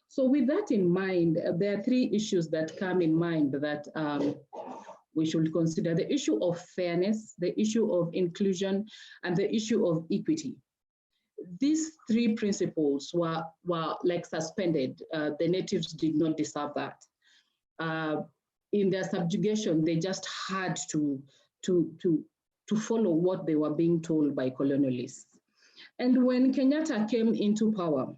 G: So with that in mind, there are three issues that come in mind that we should consider: the issue of fairness, the issue of inclusion, and the issue of equity. These three principles were like suspended. The natives did not deserve that. In their subjugation, they just had to follow what they were being told by colonialists. And when Kenyatta came into power,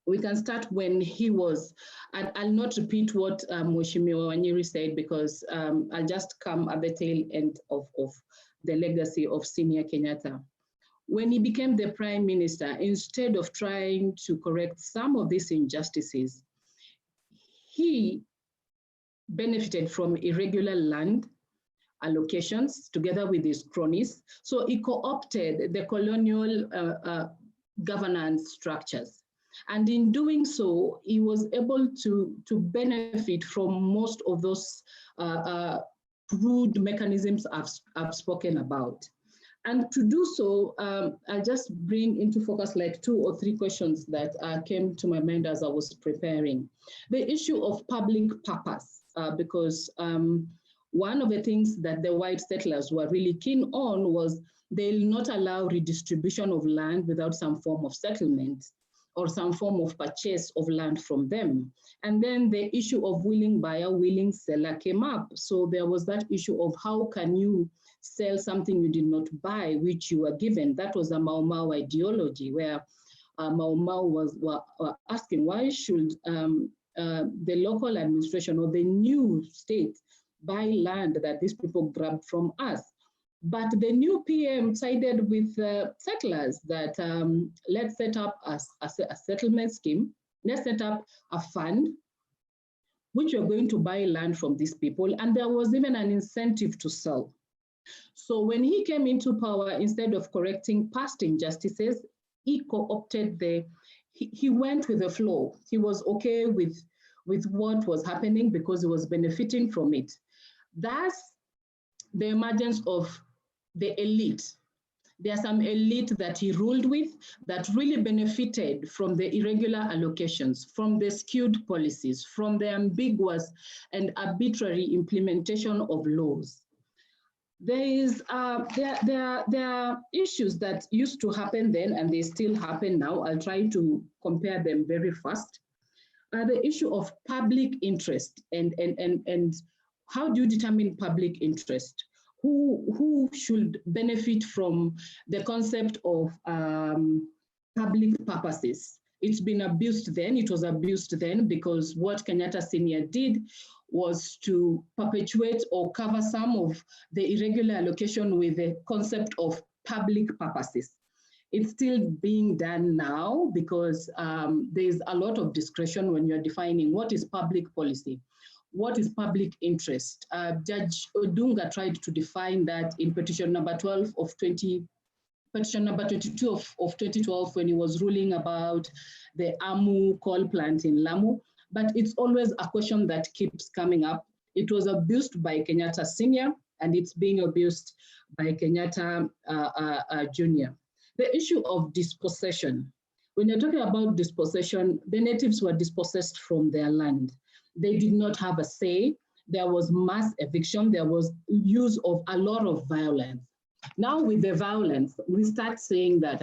G: we can start when he was, and I'll not repeat what Mheshimiwa Wanyiri said, because I'll just come at the tail end of the legacy of senior Kenyatta. When he became the prime minister, instead of trying to correct some of these injustices, he benefited from irregular land allocations together with his cronies. So he co-opted the colonial governance structures. And in doing so, he was able to benefit from most of those crude mechanisms I've spoken about. And to do so, I'll just bring into focus like 2 or 3 questions that came to my mind as I was preparing. The issue of public purpose, because one of the things that the white settlers were really keen on was they'll not allow redistribution of land without some form of settlement or some form of purchase of land from them. And then the issue of willing buyer, willing seller came up. So there was that issue of how can you sell something you did not buy, which you were given. That was a Mau Mau ideology, where Mau Mau were asking, why should the local administration or the new state buy land that these people grabbed from us. But the new PM sided with settlers that let's set up a settlement scheme, let's set up a fund which we're going to buy land from these people. And there was even an incentive to sell. So when he came into power, instead of correcting past injustices, he co-opted he went with the flow. He was okay with what was happening because he was benefiting from it. Thus, the emergence of the elite. There are some elite that he ruled with that really benefited from the irregular allocations, from the skewed policies, from the ambiguous and arbitrary implementation of laws. There are issues that used to happen then and they still happen now. I'll try to compare them very fast. The issue of public interest and how do you determine public interest? Who should benefit from the concept of public purposes? It's been abused then, it was abused then because what Kenyatta Senior did was to perpetuate or cover some of the irregular allocation with the concept of public purposes. It's still being done now because there's a lot of discretion when you're defining what is public policy. What is public interest? Judge Odunga tried to define that in petition number 12 of petition number 22 of 2012 when he was ruling about the Amu coal plant in Lamu. But it's always a question that keeps coming up. It was abused by Kenyatta Senior and it's being abused by Kenyatta Junior. The issue of dispossession. When you're talking about dispossession, the natives were dispossessed from their land. They did not have a say. There was mass eviction. There was use of a lot of violence. Now with the violence, we start saying that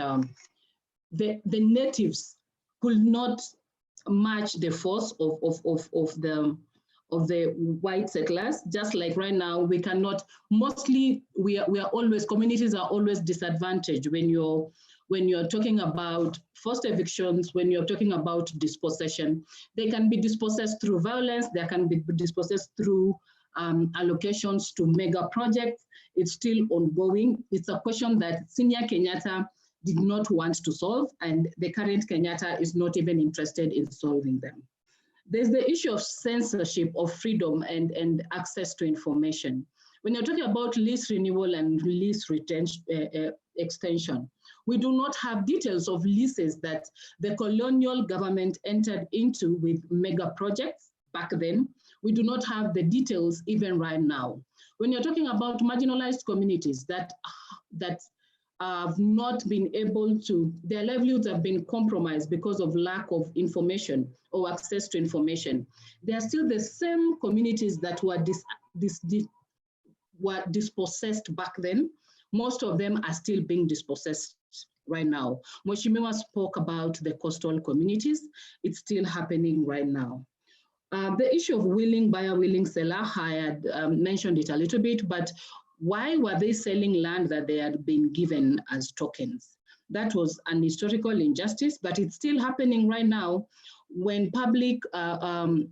G: the natives could not match the force of the white settlers. Just like right now, we cannot, mostly we are always, communities are always disadvantaged when you're talking about forced evictions, when you're talking about dispossession. They can be dispossessed through violence, they can be dispossessed through allocations to mega projects. It's still ongoing. It's a question that Senior Kenyatta did not want to solve, and the current Kenyatta is not even interested in solving them. There's the issue of censorship of freedom and access to information. When you're talking about lease renewal and lease extension, we do not have details of leases that the colonial government entered into with mega projects back then. We do not have the details even right now. When you're talking about marginalized communities that have not been able to, their livelihoods have been compromised because of lack of information or access to information. They are still the same communities that were dispossessed back then. Most of them are still being dispossessed right now. Mheshimiwa spoke about the coastal communities. It's still happening right now. The issue of willing buyer, willing seller, I had mentioned it a little bit, but why were they selling land that they had been given as tokens? That was an historical injustice, but it's still happening right now when public purpose,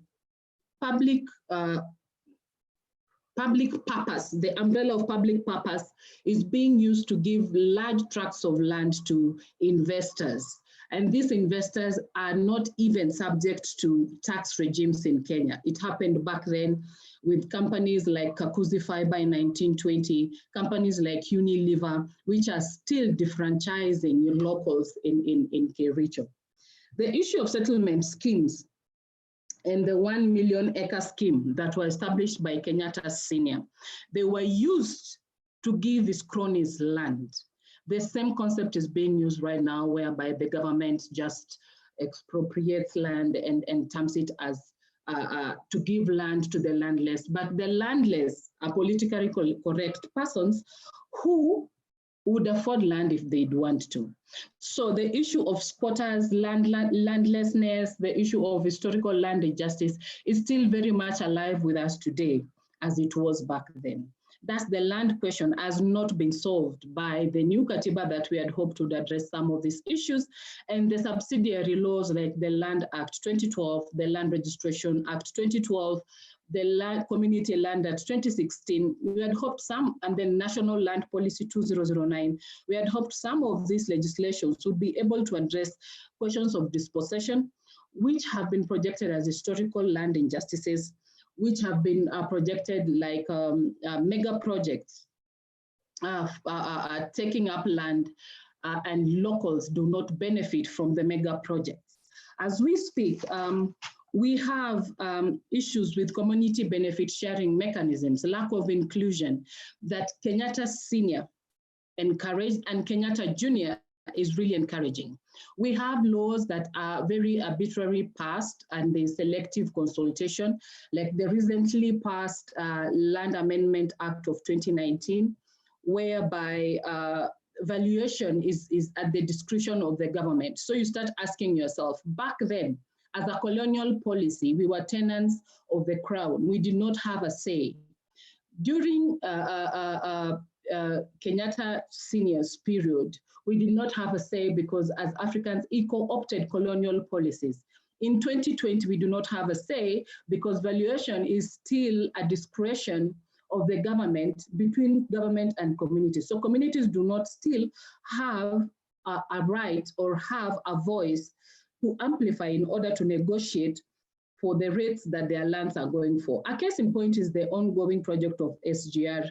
G: the umbrella of public purpose is being used to give large tracts of land to investors. And these investors are not even subject to tax regimes in Kenya. It happened back then with companies like Kakuzi Fiber in 1920, companies like Unilever, which are still defranchising locals in Kericho. The issue of settlement schemes and the 1 million acre scheme that were established by Kenyatta Senior, they were used to give his cronies land. The same concept is being used right now, whereby the government just expropriates land and terms it as to give land to the landless. But the landless are politically correct persons who would afford land if they'd want to. So the issue of squatters, landlessness, the issue of historical land injustice is still very much alive with us today as it was back then. Thus, the land question has not been solved by the new Katiba that we had hoped would address some of these issues, and the subsidiary laws like the Land Act 2012, the Land Registration Act 2012, the community land at 2016, we had hoped some, and then National Land Policy 2009, we had hoped some of these legislations would be able to address questions of dispossession, which have been projected as historical land injustices, which have been projected like mega projects taking up land, and locals do not benefit from the mega projects. As we speak, we have issues with community benefit sharing mechanisms, lack of inclusion that Kenyatta Senior encouraged and Kenyatta Junior is really encouraging. We have laws that are very arbitrarily passed and the selective consultation, like the recently passed Land Amendment Act of 2019, whereby valuation is at the discretion of the government. So you start asking yourself, back then, as a colonial policy, we were tenants of the crown. We did not have a say. During Kenyatta Senior's period, we did not have a say because as Africans, he co-opted colonial policies. In 2020, we do not have a say because valuation is still a discretion of the government, between government and communities. So communities do not still have a right or have a voice to amplify in order to negotiate for the rates that their lands are going for. A case in point is the ongoing project of SGR,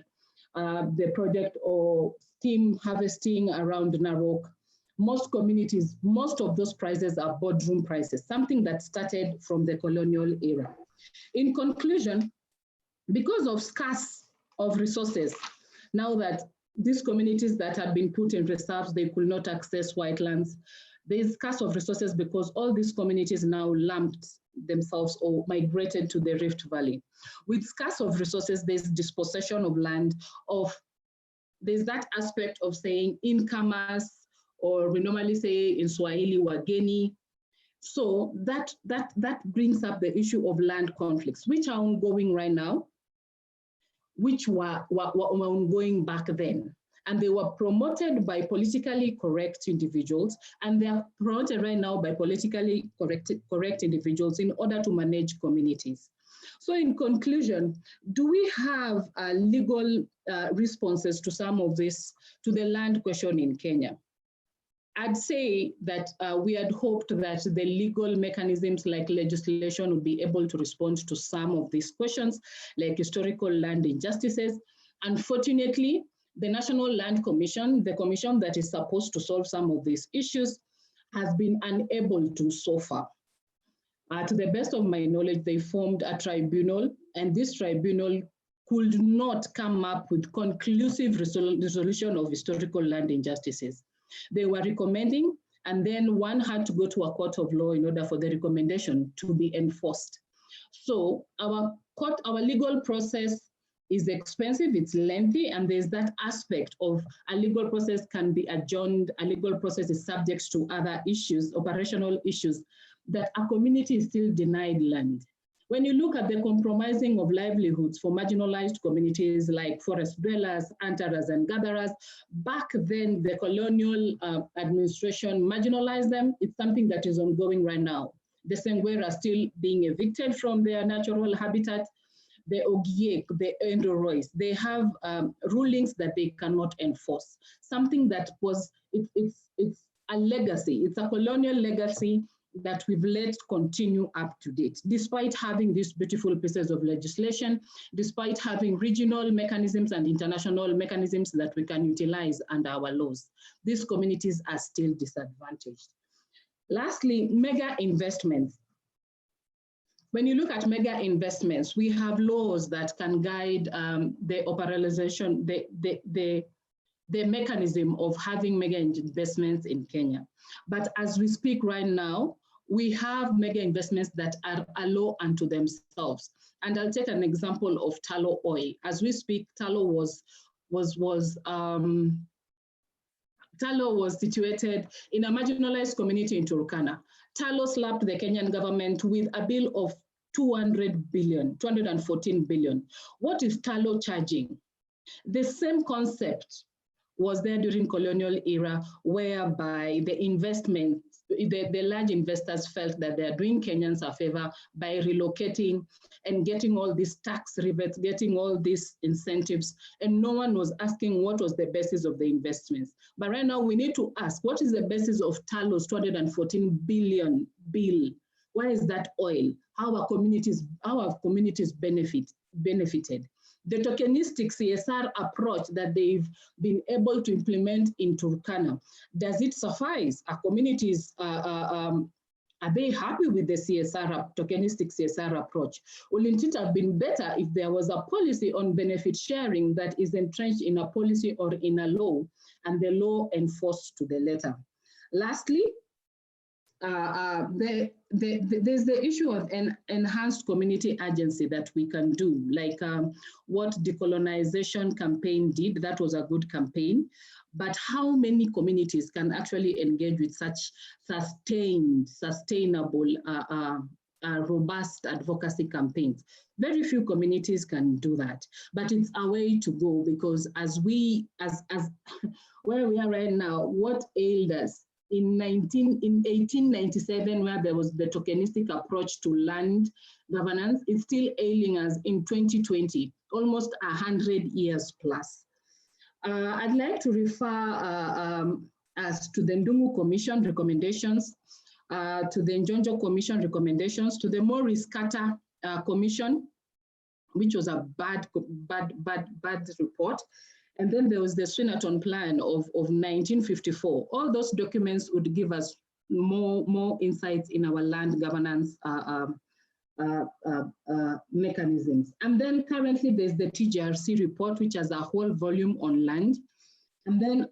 G: the project of steam harvesting around Narok. Most communities, most of those prices are boardroom prices, something that started from the colonial era. In conclusion, because of scarce of resources, now that these communities that have been put in reserves, they could not access white lands, there is scarce of resources because all these communities now lumped themselves or migrated to the Rift Valley. With scarce of resources, there's dispossession of land, there's that aspect of saying incomers, or we normally say in Swahili, wageni. So that brings up the issue of land conflicts, which are ongoing right now, which were ongoing back then. And they were promoted by politically correct individuals, and they are promoted right now by politically correct individuals in order to manage communities. So in conclusion, do we have legal responses to some of this, to the land question in Kenya? I'd say that we had hoped that the legal mechanisms like legislation would be able to respond to some of these questions, like historical land injustices. Unfortunately, the National Land Commission, the commission that is supposed to solve some of these issues, has been unable to so far. To the best of my knowledge, they formed a tribunal, and this tribunal could not come up with conclusive resolution of historical land injustices. They were recommending, and then one had to go to a court of law in order for the recommendation to be enforced. So our legal process is expensive, it's lengthy, and there's that aspect of a legal process can be adjourned, a legal process is subject to other issues, operational issues, that a community is still denied land. When you look at the compromising of livelihoods for marginalized communities like forest dwellers, hunterers, and gatherers, back then the colonial administration marginalized them. It's something that is ongoing right now. The Sengwer are still being evicted from their natural habitat. The Ogiek, the Endorois, they have rulings that they cannot enforce. Something that was, it's a legacy, it's a colonial legacy that we've let continue up to date, despite having these beautiful pieces of legislation, despite having regional mechanisms and international mechanisms that we can utilize under our laws. These communities are still disadvantaged. Lastly, mega investments. When you look at mega investments, we have laws that can guide the operationalization, the mechanism of having mega investments in Kenya. But as we speak right now, we have mega investments that are a law unto themselves. And I'll take an example of tallow oil. As we speak, tallow was situated in a marginalized community in Turkana. Tallow slapped the Kenyan government with a bill of 214 billion. What is tallow charging? The same concept was there during colonial era, whereby the investment, the large investors felt that they are doing Kenyans a favor by relocating and getting all these tax rebates, getting all these incentives, and no one was asking what was the basis of the investments. But right now we need to ask, what is the basis of Talos 214 billion bill? Why is that oil? How have communities benefited? The tokenistic CSR approach that they've been able to implement in Turkana, does it suffice? Are communities, are they happy with the CSR, tokenistic CSR approach? Wouldn't it have been better if there was a policy on benefit sharing that is entrenched in a policy or in a law, and the law enforced to the letter? Lastly, there's the issue of an enhanced community agency that we can do, like what decolonization campaign did. That was a good campaign, but how many communities can actually engage with such sustainable, robust advocacy campaigns? Very few communities can do that, but it's a way to go, because as where we are right now, what ailed us in 1897, where there was the tokenistic approach to land governance, is still ailing us in 2020, almost 100 years plus. I'd like to refer us to the Ndungu Commission recommendations, to the Njonjo Commission recommendations, to the Maurice Carter Commission, which was a bad report. And then there was the Swinnerton Plan of 1954. All those documents would give us more insights in our land governance mechanisms. And then currently there's the TGRC report, which has a whole volume on land. And then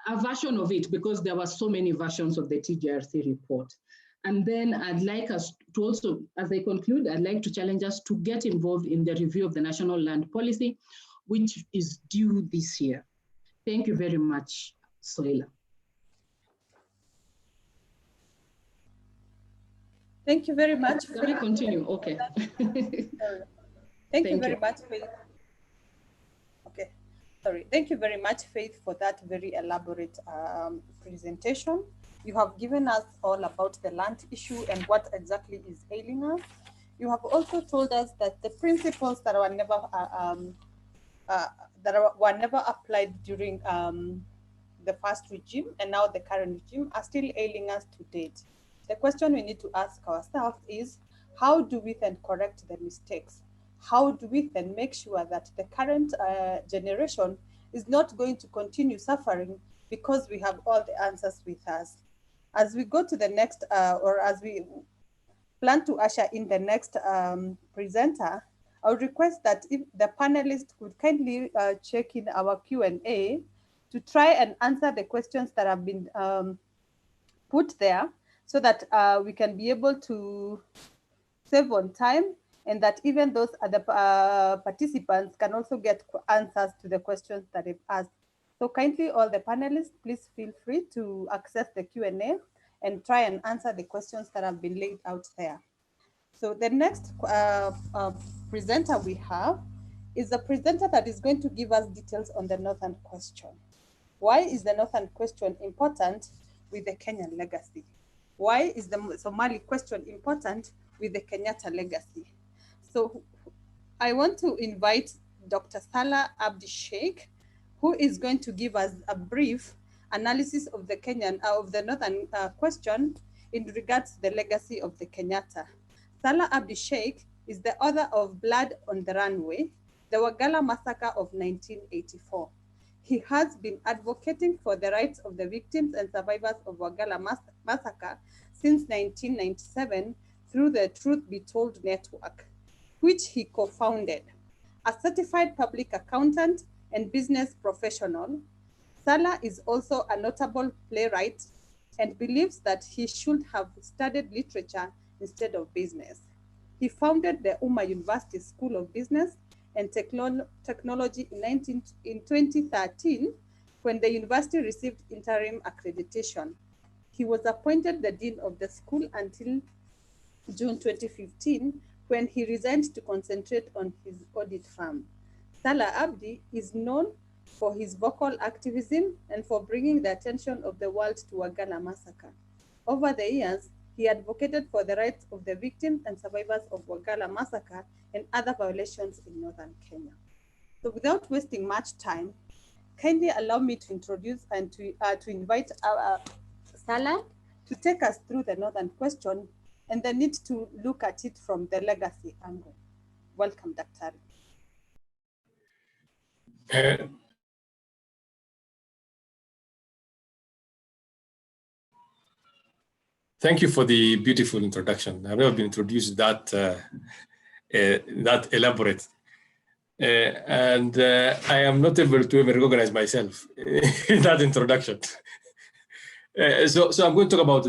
G: a version of it, because there were so many versions of the TGRC report. And then I'd like us to also, as I conclude, I'd like to challenge us to get involved in the review of the National Land Policy, which is due this year. Thank you very much, Soila.
B: Thank you very much.
G: Can I continue? Okay.
B: Thank you very much, Faith. Okay, sorry. Thank you very much, Faith, for that very elaborate presentation. You have given us all about the land issue and what exactly is ailing us. You have also told us that the principles that were never applied during the first regime and now the current regime are still ailing us to date. The question we need to ask ourselves is, how do we then correct the mistakes? How do we then make sure that the current generation is not going to continue suffering because we have all the answers with us? As we go to the next, or as we plan to usher in the next presenter, I would request that if the panelists could kindly check in our Q&A to try and answer the questions that have been put there, so that we can be able to save on time, and that even those other participants can also get answers to the questions that they've asked. So kindly, all the panelists, please feel free to access the Q&A and try and answer the questions that have been laid out there. So the next presenter we have is a presenter that is going to give us details on the Northern Question. Why is the Northern Question important with the Kenyan legacy? Why is the Somali question important with the Kenyatta legacy? So I want to invite Dr. Salah Abdi Sheikh, who is going to give us a brief analysis of the Northern Question in regards to the legacy of the Kenyatta. Salah Abdi Sheikh is the author of Blood on the Runway, the Wagala Massacre of 1984. He has been advocating for the rights of the victims and survivors of Wagala Massacre since 1997 through the Truth Be Told Network, which he co-founded. A certified public accountant and business professional, Salah is also a notable playwright and believes that he should have studied literature instead of business. He founded the Umma University School of Business and Technology in 2013, when the university received interim accreditation. He was appointed the dean of the school until June 2015, when he resigned to concentrate on his audit firm. Salah Abdi is known for his vocal activism, and for bringing the attention of the world to Wagala massacre. Over the years, he advocated for the rights of the victims and survivors of Wagala massacre and other violations in northern Kenya. So without wasting much time, kindly allow me to introduce and to invite our Salah to take us through the northern question and the need to look at it from the legacy angle. Welcome, Dr.
H: Thank you for the beautiful introduction. I've never been introduced that elaborate. I am not able to even recognize myself in that introduction. So I'm going to talk about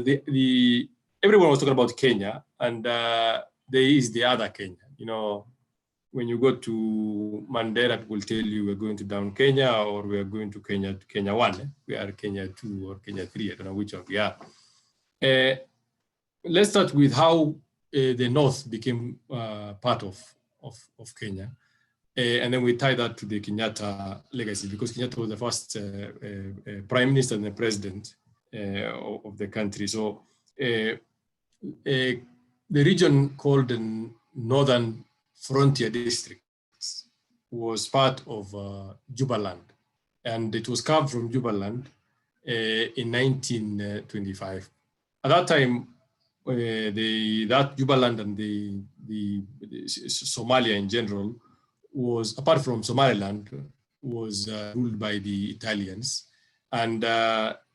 H: everyone was talking about Kenya, and there is the other Kenya. You know, when you go to Mandera, people tell you we're going to down Kenya, or we are going to Kenya 1. We are Kenya 2 or Kenya 3. I don't know which one we are. Let's start with how the North became part of Kenya. And then we tie that to the Kenyatta legacy, because Kenyatta was the first prime minister and the president of the country. So the region called the Northern Frontier Districts was part of Jubaland, and it was carved from Jubaland in 1925. At that time, that Jubaland and the Somalia in general was, apart from Somaliland, was ruled by the Italians. And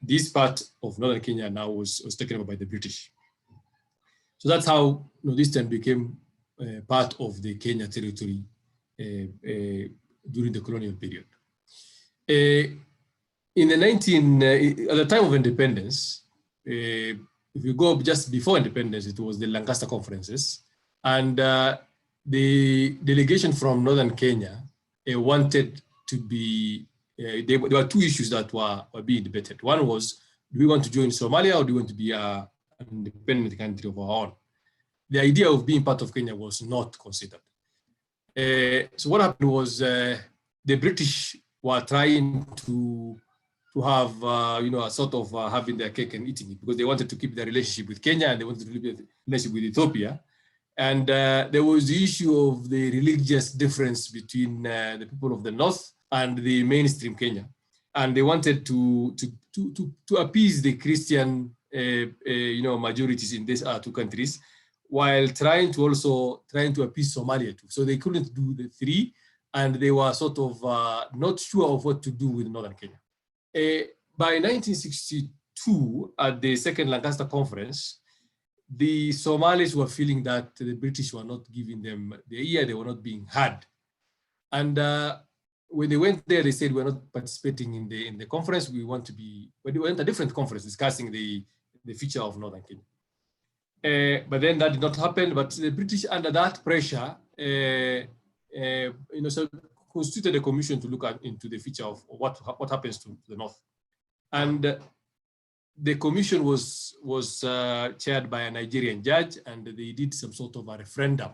H: this part of northern Kenya now was taken over by the British. So that's how Northeastern became part of the Kenya territory during the colonial period. At the time of independence, if you go just before independence, it was the Lancaster conferences. And the delegation from northern Kenya wanted to be, there were two issues that were being debated. One was, do we want to join Somalia, or do we want to be an independent country of our own? The idea of being part of Kenya was not considered. So what happened was the British were trying to have, a sort of having their cake and eating it, because they wanted to keep their relationship with Kenya and they wanted to keep the relationship with Ethiopia. And there was the issue of the religious difference between the people of the North and the mainstream Kenya. And they wanted to appease the Christian, majorities in these two countries, while trying to appease Somalia too. So they couldn't do the three, and they were sort of not sure of what to do with northern Kenya. By 1962, at the Second Lancaster Conference, the Somalis were feeling that the British were not giving them the ear, they were not being heard. And when they went there, they said, we're not participating in the conference, we want to a different conference discussing the future of northern Kenya. But then that did not happen, but the British, under that pressure, constituted a commission to look into the future of what happens to the North. And the commission was chaired by a Nigerian judge, and they did some sort of a referendum.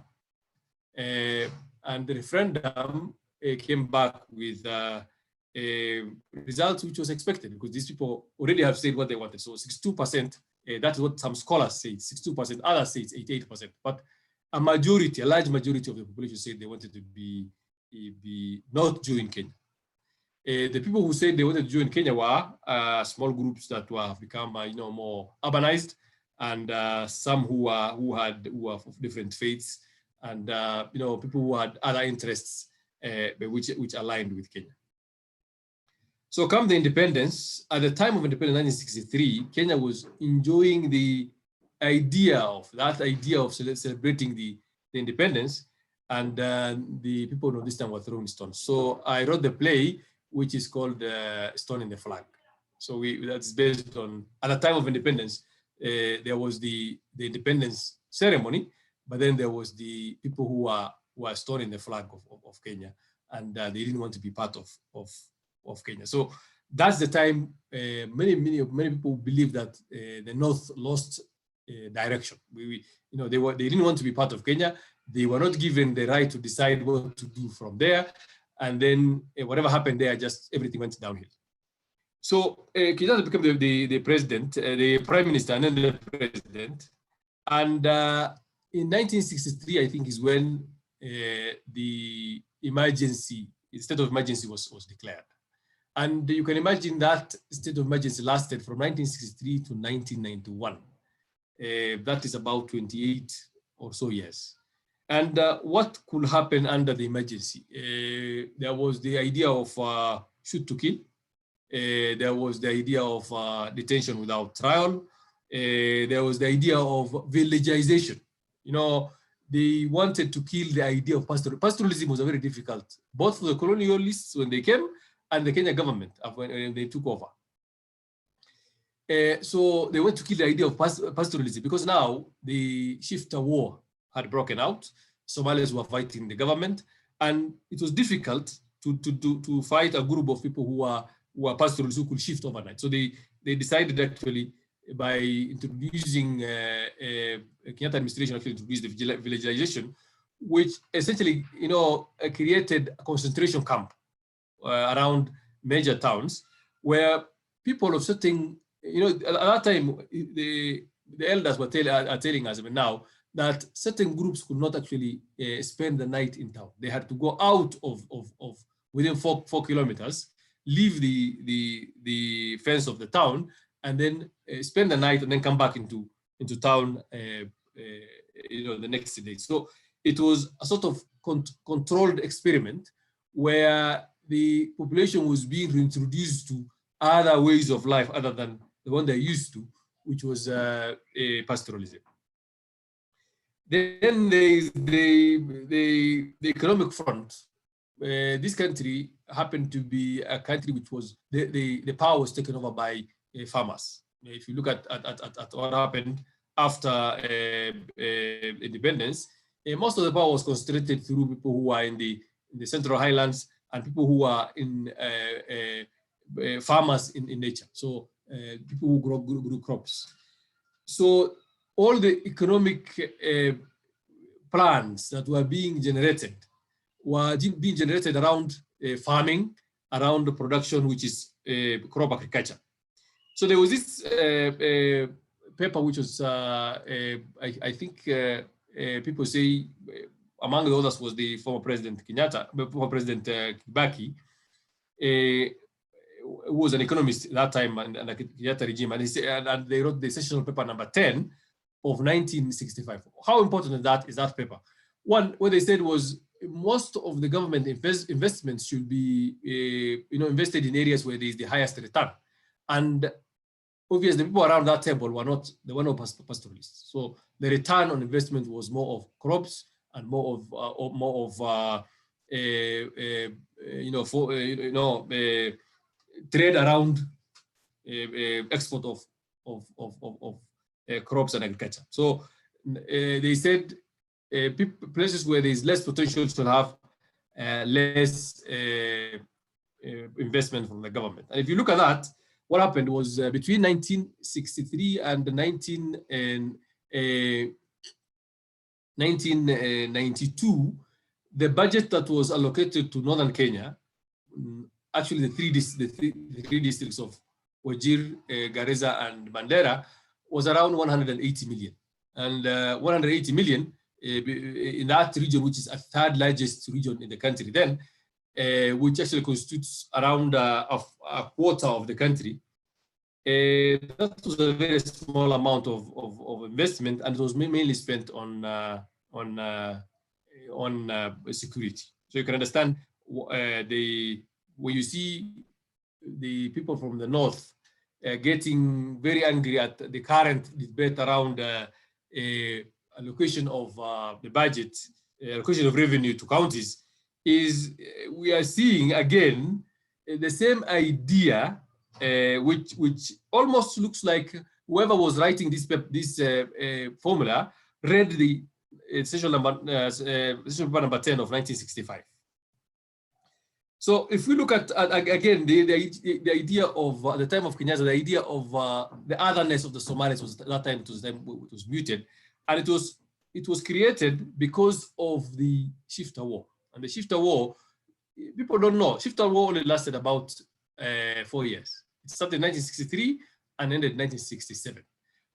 H: And the referendum came back with a result which was expected, because these people already have said what they wanted. So 62%, that's what some scholars say, 62%, others say it's 88%. But a large majority of the population said they wanted to be not join Kenya. The people who said they wanted to join Kenya were small groups that have become more urbanized, and some who were of different faiths, and people who had other interests which aligned with Kenya. So come the independence, at the time of independence, 1963, Kenya was enjoying the idea of celebrating the independence, and the people of this time were throwing stones. So I wrote the play, which is called Stone in the Flag. So that's based on, at the time of independence, there was the independence ceremony, but then there was the people who were stoning the flag of Kenya, and they didn't want to be part of Kenya. So that's the time many people believe that the North lost direction. They didn't want to be part of Kenya. They were not given the right to decide what to do from there. And then whatever happened there, just everything went downhill. So Kenyatta became the president, the prime minister, and then the president. And in 1963, I think, is when the state of emergency was declared. And you can imagine that state of emergency lasted from 1963 to 1991. That is about 28 or so years. And what could happen under the emergency? There was the idea of shoot to kill. There was the idea of detention without trial. There was the idea of villagization. You know, they wanted to kill the idea of pastoralism. Pastoralism was very difficult, both for the colonialists when they came and the Kenya government when they took over. So they went to kill the idea of pastoralism because now the shifter war had broken out. Somalis were fighting the government, and it was difficult to fight a group of people who were pastoralists who could shift overnight. So they decided actually by introducing Kenyatta administration actually introduced the villagization, which essentially created a concentration camp around major towns where people of certain at that time the elders are telling us now that certain groups could not actually spend the night in town. They had to go out of within 4 kilometers, leave the fence of the town, and then spend the night and then come back into town the next day. So it was a sort of controlled experiment where the population was being reintroduced to other ways of life other than the one they're used to, which was pastoralism. Then the economic front. This country happened to be a country which was the power was taken over by farmers. If you look at what happened after independence, most of the power was concentrated through people who are in the Central Highlands and people who are in farmers in nature. So people who grew crops. So all the economic plans that were being generated were being generated around farming, around the production, which is crop agriculture. So there was this paper, which was, I think people say, among the others was the former President Kenyatta, former President Kibaki, who was an economist at that time and the Kenyatta regime, and they wrote the sessional paper number 10 of 1965. How important is that paper? One, what they said was most of the government investments should be invested in areas where there is the highest return. And obviously, the people around that table were not pastoralists. So the return on investment was more of crops and more of trade around export of crops and agriculture. So they said places where there is less potential should have less investment from the government. And if you look at that, what happened was between 1963 and 1992, the budget that was allocated to northern Kenya, actually the three districts of Wajir, Garissa, and Mandera, was around 180 million. And 180 million in that region, which is a third largest region in the country then, which actually constitutes around a quarter of the country. That was a very small amount of investment, and it was mainly spent on security. So you can understand when you see the people from the north getting very angry at the current debate around allocation of the budget, allocation of revenue to counties, is we are seeing again the same idea, which almost looks like whoever was writing this formula read the session number 10 of 1965. So if we look at again the idea of at the time of Kenyatta, the idea of the otherness of the Somalis was at that time it was muted, and it was created because of the shifter war. And the shifter war people don't know. Shifter war only lasted about 4 years. It started in 1963 and ended in 1967.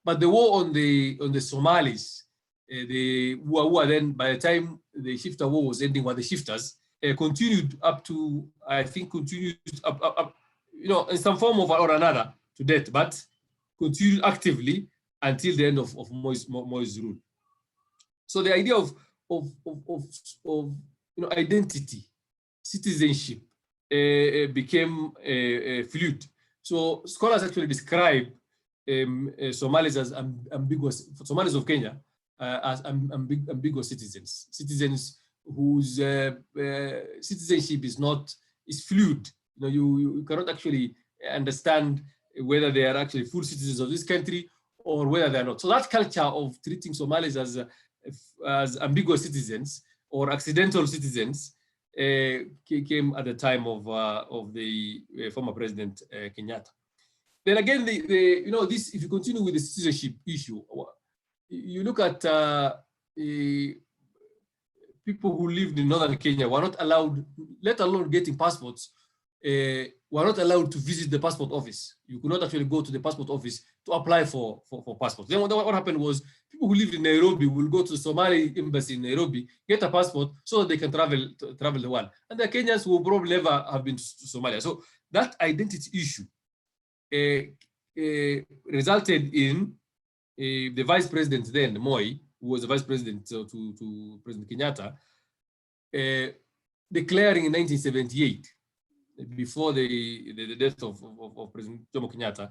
H: But the war on the Somalis, the who then, by the time the Shifter war was ending, were the Shifters, continued up to, I think, continued up, in some form or another to death, but continued actively until the end of Moi's rule. So the idea of identity, citizenship became fluid. So scholars actually describe Somalis as ambiguous, Somalis of Kenya as ambiguous citizens whose citizenship is fluid. You cannot actually understand whether they are actually full citizens of this country or whether they are not. So that culture of treating Somalis as ambiguous citizens or accidental citizens came at the time of the former president Kenyatta. Then again, this, if you continue with the citizenship issue, you look at people who lived in northern Kenya were not allowed, let alone getting passports, were not allowed to visit the passport office. You could not actually go to the passport office to apply for passports. Then what happened was people who lived in Nairobi will go to the Somali embassy in Nairobi, get a passport so that they can travel the world. And the Kenyans will probably never have been to Somalia. So that identity issue resulted in the vice president then, Moi, who was the vice president to President Kenyatta, declaring in 1978, before the death of President Jomo Kenyatta,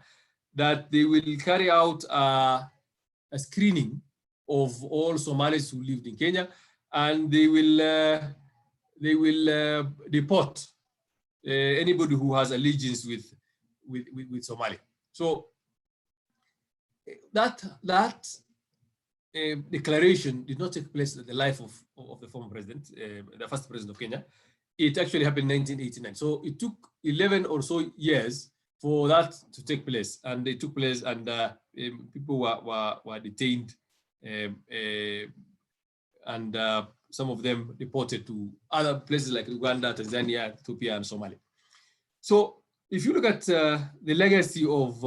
H: that they will carry out a screening of all Somalis who lived in Kenya, and they will deport anybody who has allegiance with Somalia. So that declaration did not take place in the life of the former president, the first president of Kenya. It actually happened in 1989. So it took 11 or so years for that to take place, and it took place, and people were detained, and some of them deported to other places like Uganda, Tanzania, Ethiopia, and Somalia. So if you look at the legacy of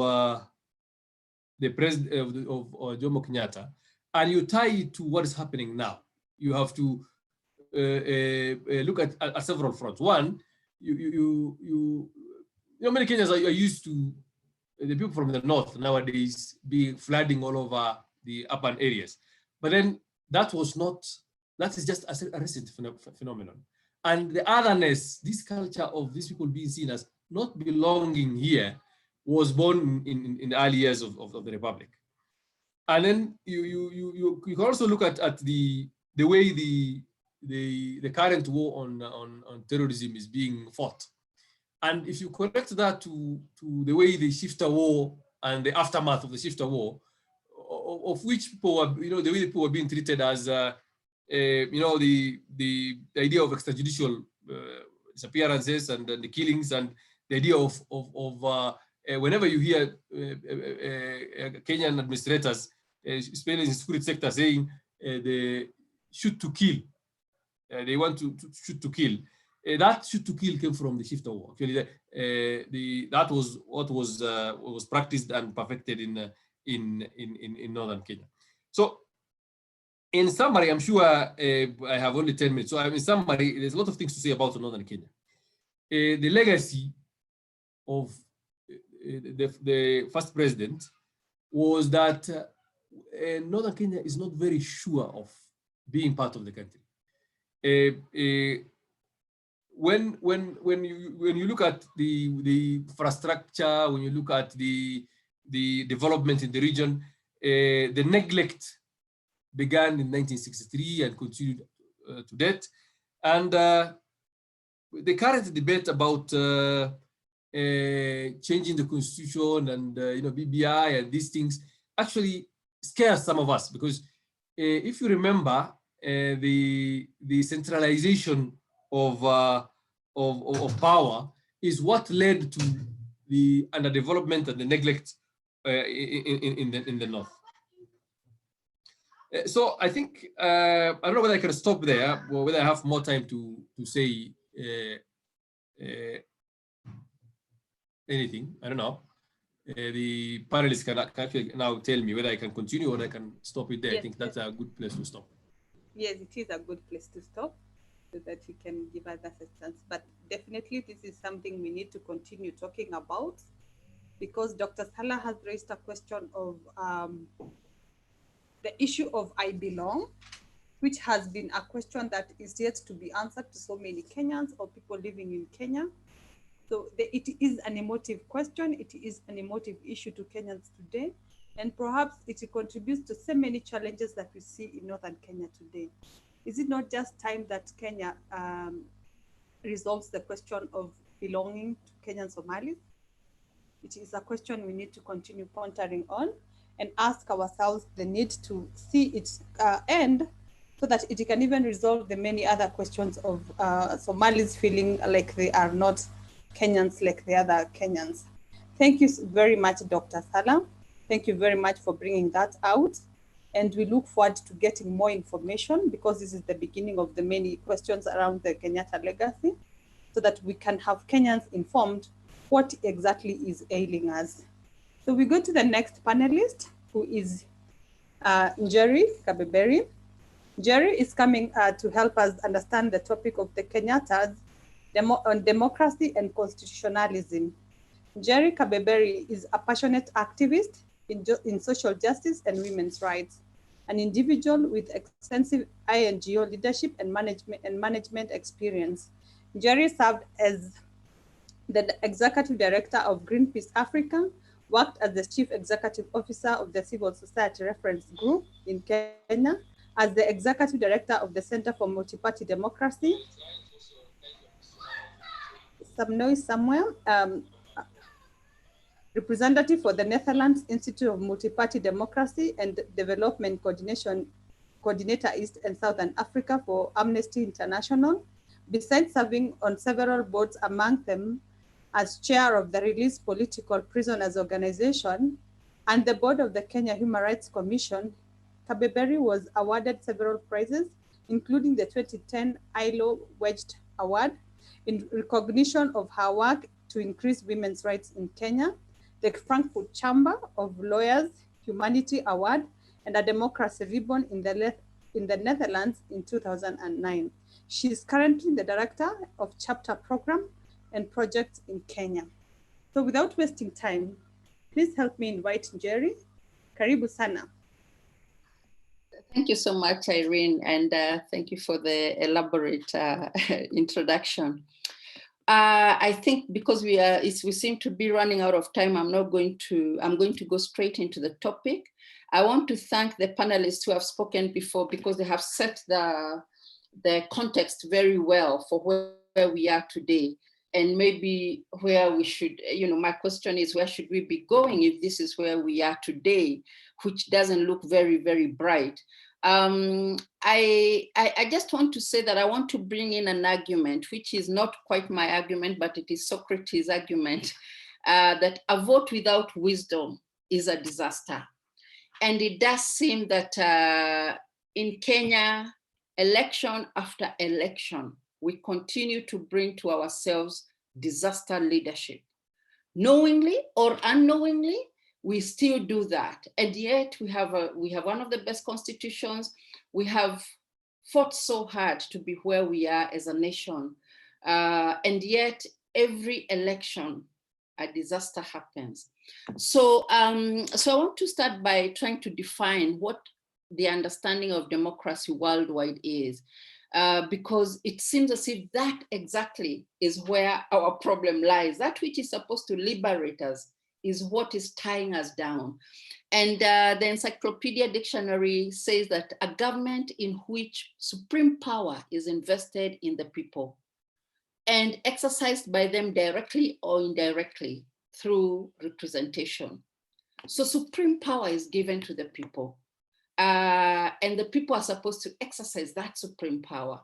H: the president of Jomo Kenyatta, and you tie it to what is happening now, you have to look at several fronts. One, many Kenyans are used to the people from the north nowadays being flooding all over the urban areas, but then that is just a recent phenomenon. And the otherness, this culture of these people being seen as not belonging here, was born in the early years of the Republic. And then you can also look at the way the current war on terrorism is being fought. And if you connect that to the way the Shifter war and the aftermath of the Shifter war, of which people were, the way people were being treated as, the idea of extrajudicial disappearances and the killings, and the idea of whenever you hear Kenyan administrators, especially in the security sector, saying they shoot to kill, they want to shoot to kill. That shoot to kill came from the Shifter war. Actually, that was what was practiced and perfected in northern Kenya. So, in summary, I'm sure I have only 10 minutes. So, in summary, there's a lot of things to say about northern Kenya. The legacy of the first president was that northern Kenya is not very sure of being part of the country. When you look at the infrastructure, when you look at the development in the region, the neglect began in 1963 and continued to date. And the current debate about changing the constitution and BBI and these things actually scares some of us, because if you remember, the centralization of power is what led to the underdevelopment and the neglect in the north. So I think I don't know whether I can stop there or whether I have more time to say anything, I don't know. The panelists can actually now tell me whether I can continue or I can stop it there.
B: Yes,
H: I think that's a good place to stop.
B: Yes, it is a good place to stop so that you can give us assistance. But definitely this is something we need to continue talking about, because Dr. Salah has raised a question of the issue of I belong, which has been a question that is yet to be answered to so many Kenyans or people living in Kenya. So it is an emotive question. It is an emotive issue to Kenyans today. And perhaps it contributes to so many challenges that we see in Northern Kenya today. Is it not just time that Kenya resolves the question of belonging to Kenyan Somalis? It is a question we need to continue pondering on and ask ourselves the need to see it end, so that it can even resolve the many other questions of Somalis feeling like they are not Kenyans like the other Kenyans. Thank you very much, Dr. Salah. Thank you very much for bringing that out. And we look forward to getting more information, because this is the beginning of the many questions around the Kenyatta legacy, so that we can have Kenyans informed what exactly is ailing us. So we go to the next panelist, who is Njeri Kabeberi. Njeri is coming to help us understand the topic of the Kenyatta's on democracy and constitutionalism. Njeri Kabeberi is a passionate activist in social justice and women's rights, an individual with extensive INGO leadership and management experience. Njeri served as the executive director of Greenpeace Africa, worked as the chief executive officer of the Civil Society Reference Group in Kenya, as the executive director of the Center for Multi-Party Democracy, some noise somewhere, representative for the Netherlands Institute of Multi-Party Democracy and Development Coordinator East and Southern Africa for Amnesty International, besides serving on several boards, among them as chair of the Released Political Prisoners Organization and the board of the Kenya Human Rights Commission. Kabeberi was awarded several prizes, including the 2010 ILO Wedged Award, in recognition of her work to increase women's rights in Kenya, the Frankfurt Chamber of Lawyers Humanity Award, and a Democracy Ribbon in the Netherlands in 2009. She is currently the director of chapter program and projects in Kenya. So without wasting time, please help me invite Njeri. Karibu sana.
C: Thank you so much, Irene, and thank you for the elaborate introduction. I think because we seem to be running out of time, I'm going to go straight into the topic. I want to thank the panelists who have spoken before, because they have set the context very well for where we are today, and maybe where we should, my question is, where should we be going if this is where we are today, which doesn't look very, very bright. I just want to say that I want to bring in an argument, which is not quite my argument, but it is Socrates' argument, that a vote without wisdom is a disaster. And it does seem that in Kenya, election after election, we continue to bring to ourselves disaster leadership. Knowingly or unknowingly, we still do that. And yet we have one of the best constitutions. We have fought so hard to be where we are as a nation. And yet every election, a disaster happens. So I want to start by trying to define what the understanding of democracy worldwide is, because it seems as if that exactly is where our problem lies. That which is supposed to liberate us is what is tying us down. And the Encyclopedia Dictionary says that a government in which supreme power is invested in the people and exercised by them directly or indirectly through representation. So supreme power is given to the people. And the people are supposed to exercise that supreme power.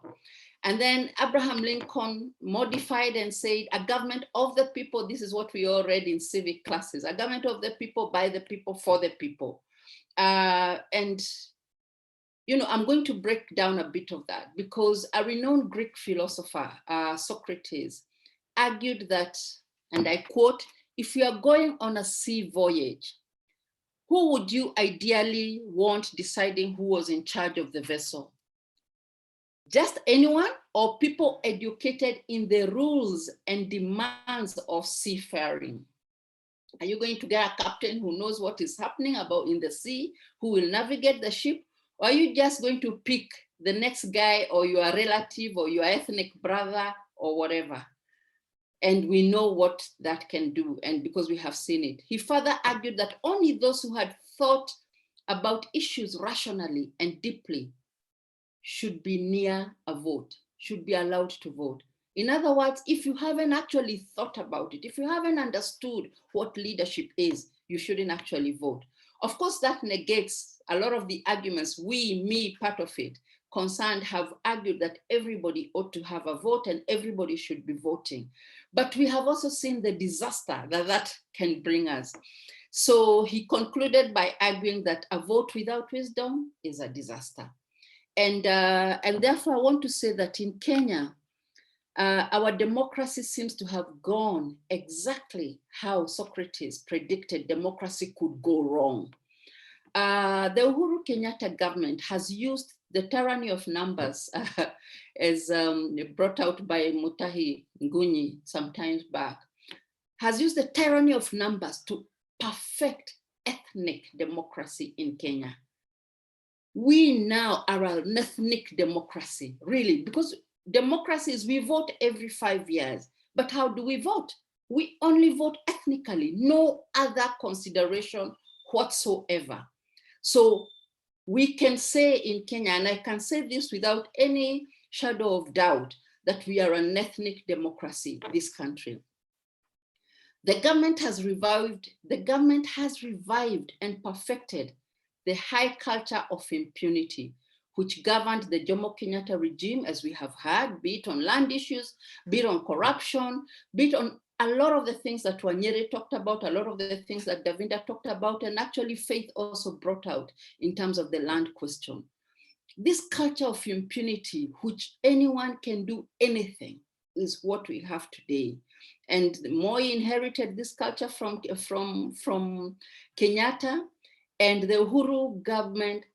C: And then Abraham Lincoln modified and said, a government of the people, this is what we all read in civic classes, a government of the people, by the people, for the people. And I'm going to break down a bit of that, because a renowned Greek philosopher, Socrates, argued that, and I quote, if you are going on a sea voyage, who would you ideally want deciding who was in charge of the vessel? Just anyone, or people educated in the rules and demands of seafaring? Are you going to get a captain who knows what is happening about in the sea, who will navigate the ship? Or are you just going to pick the next guy or your relative or your ethnic brother or whatever? And we know what that can do, and because we have seen it. He further argued that only those who had thought about issues rationally and deeply should be near a vote, should be allowed to vote. In other words, if you haven't actually thought about it, if you haven't understood what leadership is, you shouldn't actually vote. Of course, that negates a lot of the arguments me, part of it, concerned have argued that everybody ought to have a vote and everybody should be voting. But we have also seen the disaster that that can bring us. So he concluded by arguing that a vote without wisdom is a disaster. And therefore, I want to say that in Kenya, our democracy seems to have gone exactly how Socrates predicted democracy could go wrong. The Uhuru Kenyatta government has used the tyranny of numbers, as brought out by Mutahi Ngunyi some time back, has used the tyranny of numbers to perfect ethnic democracy in Kenya. We now are an ethnic democracy, really, because democracy is we vote every 5 years. But how do we vote? We only vote ethnically, no other consideration whatsoever. So we can say in Kenya, and I can say this without any shadow of doubt, that we are an ethnic democracy, this country. The government has revived and perfected the high culture of impunity, which governed the Jomo Kenyatta regime, as we have heard, be it on land issues, be it on corruption, be it on a lot of the things that Wanyere talked about, a lot of the things that Davinda talked about, and actually Faith also brought out in terms of the land question. This culture of impunity, which anyone can do anything, is what we have today. And Moi inherited this culture from Kenyatta, and the Uhuru government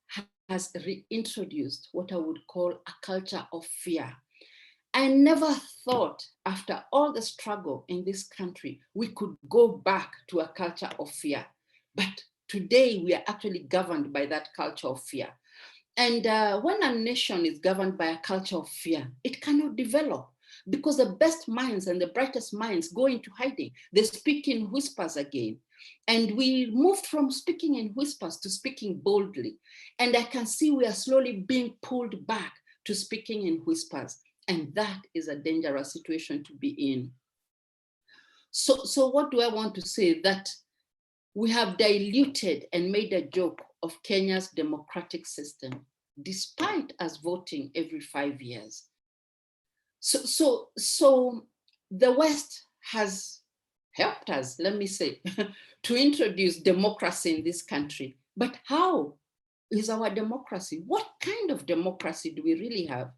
C: has reintroduced what I would call a culture of fear. I never thought after all the struggle in this country, we could go back to a culture of fear. But today we are actually governed by that culture of fear. And when a nation is governed by a culture of fear, it cannot develop, because the best minds and the brightest minds go into hiding. They speak in whispers again. And we moved from speaking in whispers to speaking boldly. And I can see we are slowly being pulled back to speaking in whispers. And that is a dangerous situation to be in. So what do I want to say? That we have diluted and made a joke of Kenya's democratic system, despite us voting every 5 years. So the West has helped us, let me say, to introduce democracy in this country. But how is our democracy? What kind of democracy do we really have?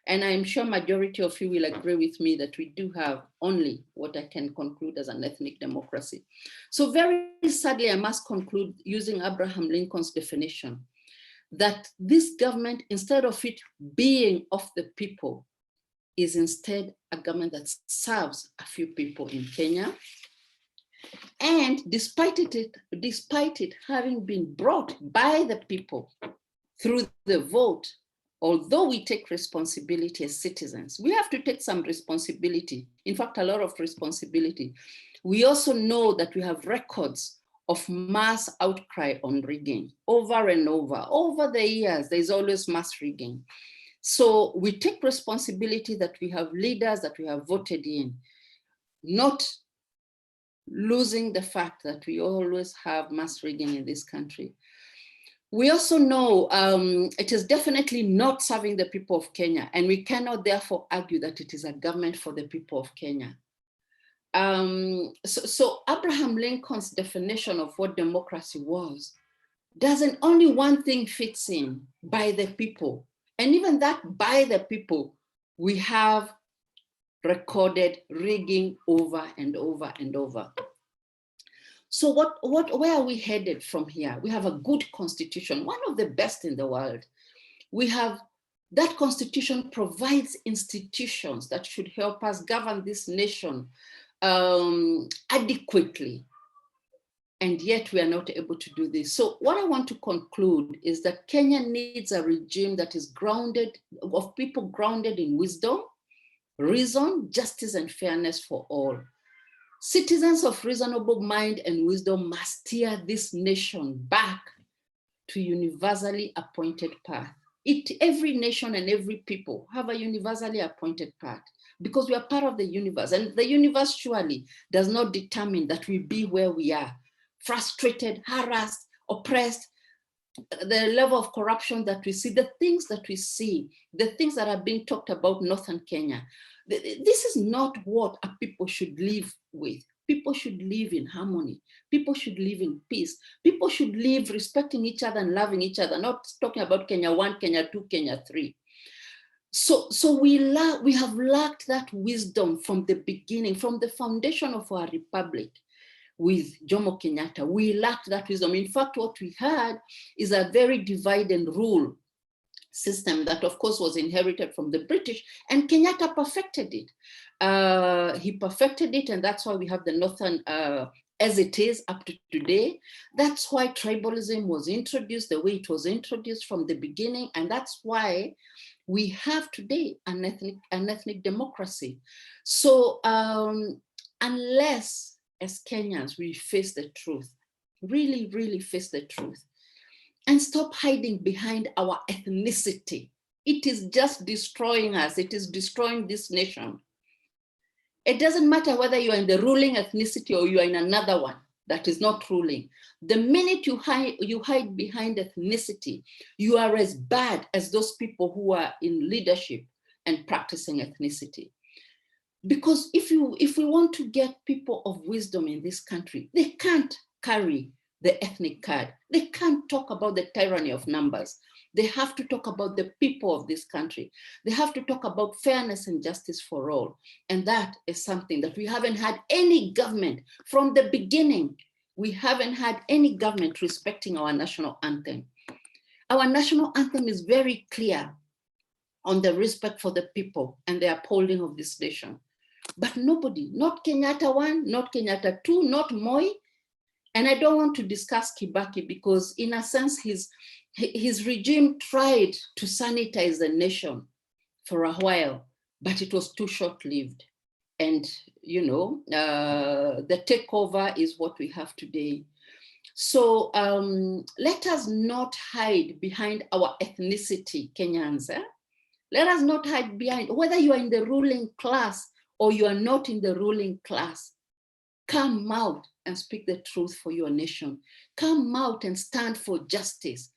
C: And I'm sure majority of you will agree with me that we do have only what I can conclude as an ethnic democracy. So very sadly, I must conclude using Abraham Lincoln's definition, that this government, instead of it being of the people, is instead a government that serves a few people in Kenya. And despite it having been brought by the people through the vote, although we take responsibility as citizens, we have to take some responsibility. In fact, a lot of responsibility. We also know that we have records of mass outcry on rigging over and over. Over the years, there's always mass rigging. So we take responsibility that we have leaders that we have voted in, not losing the fact that we always have mass rigging in this country. We also know it is definitely not serving the people of Kenya, and we cannot therefore argue that it is a government for the people of Kenya. So Abraham Lincoln's definition of what democracy was, doesn't only one thing fits in, by the people. And even that by the people, we have recorded rigging over and over and over. So where are we headed from here? We have a good constitution, one of the best in the world. That constitution provides institutions that should help us govern this nation adequately. And yet we are not able to do this. So what I want to conclude is that Kenya needs a regime that is grounded, of people grounded in wisdom, reason, justice, and fairness for all. Citizens of reasonable mind and wisdom must steer this nation back to universally appointed path. Every nation and every people have a universally appointed path because we are part of the universe, and the universe surely does not determine that we be where we are, frustrated, harassed, oppressed. The level of corruption that we see, the things that we see, the things that are being talked about Northern Kenya, this is not what a people should live with. People should live in harmony. People should live in peace. People should live respecting each other and loving each other, not talking about Kenya 1, Kenya 2, Kenya 3. So we have lacked that wisdom from the beginning, from the foundation of our republic with Jomo Kenyatta. We lacked that wisdom. In fact, what we had is a very divide and rule system that of course was inherited from the British, and Kenyatta perfected it. He perfected it, and that's why we have the Northern as it is up to today. That's why tribalism was introduced the way it was introduced from the beginning, and that's why we have today an ethnic democracy. So unless as Kenyans we face the truth, really face the truth, and stop hiding behind our ethnicity. It is just destroying us. It is destroying this nation. It doesn't matter whether you are in the ruling ethnicity or you are in another one that is not ruling. The minute you hide behind ethnicity, you are as bad as those people who are in leadership and practicing ethnicity. Because if we want to get people of wisdom in this country, they can't carry the ethnic card. They can't talk about the tyranny of numbers. They have to talk about the people of this country. They have to talk about fairness and justice for all. And that is something that we haven't had any government from the beginning. We haven't had any government respecting our national anthem. Our national anthem is very clear on the respect for the people and the upholding of this nation. But nobody, not Kenyatta 1, not Kenyatta 2, not Moi. And I don't want to discuss Kibaki because in a sense, his regime tried to sanitize the nation for a while, but it was too short-lived. And you know, the takeover is what we have today. So let us not hide behind our ethnicity, Kenyans. Let us not hide behind, whether you are in the ruling class or you are not in the ruling class, come out and speak the truth for your nation. Come out and stand for justice.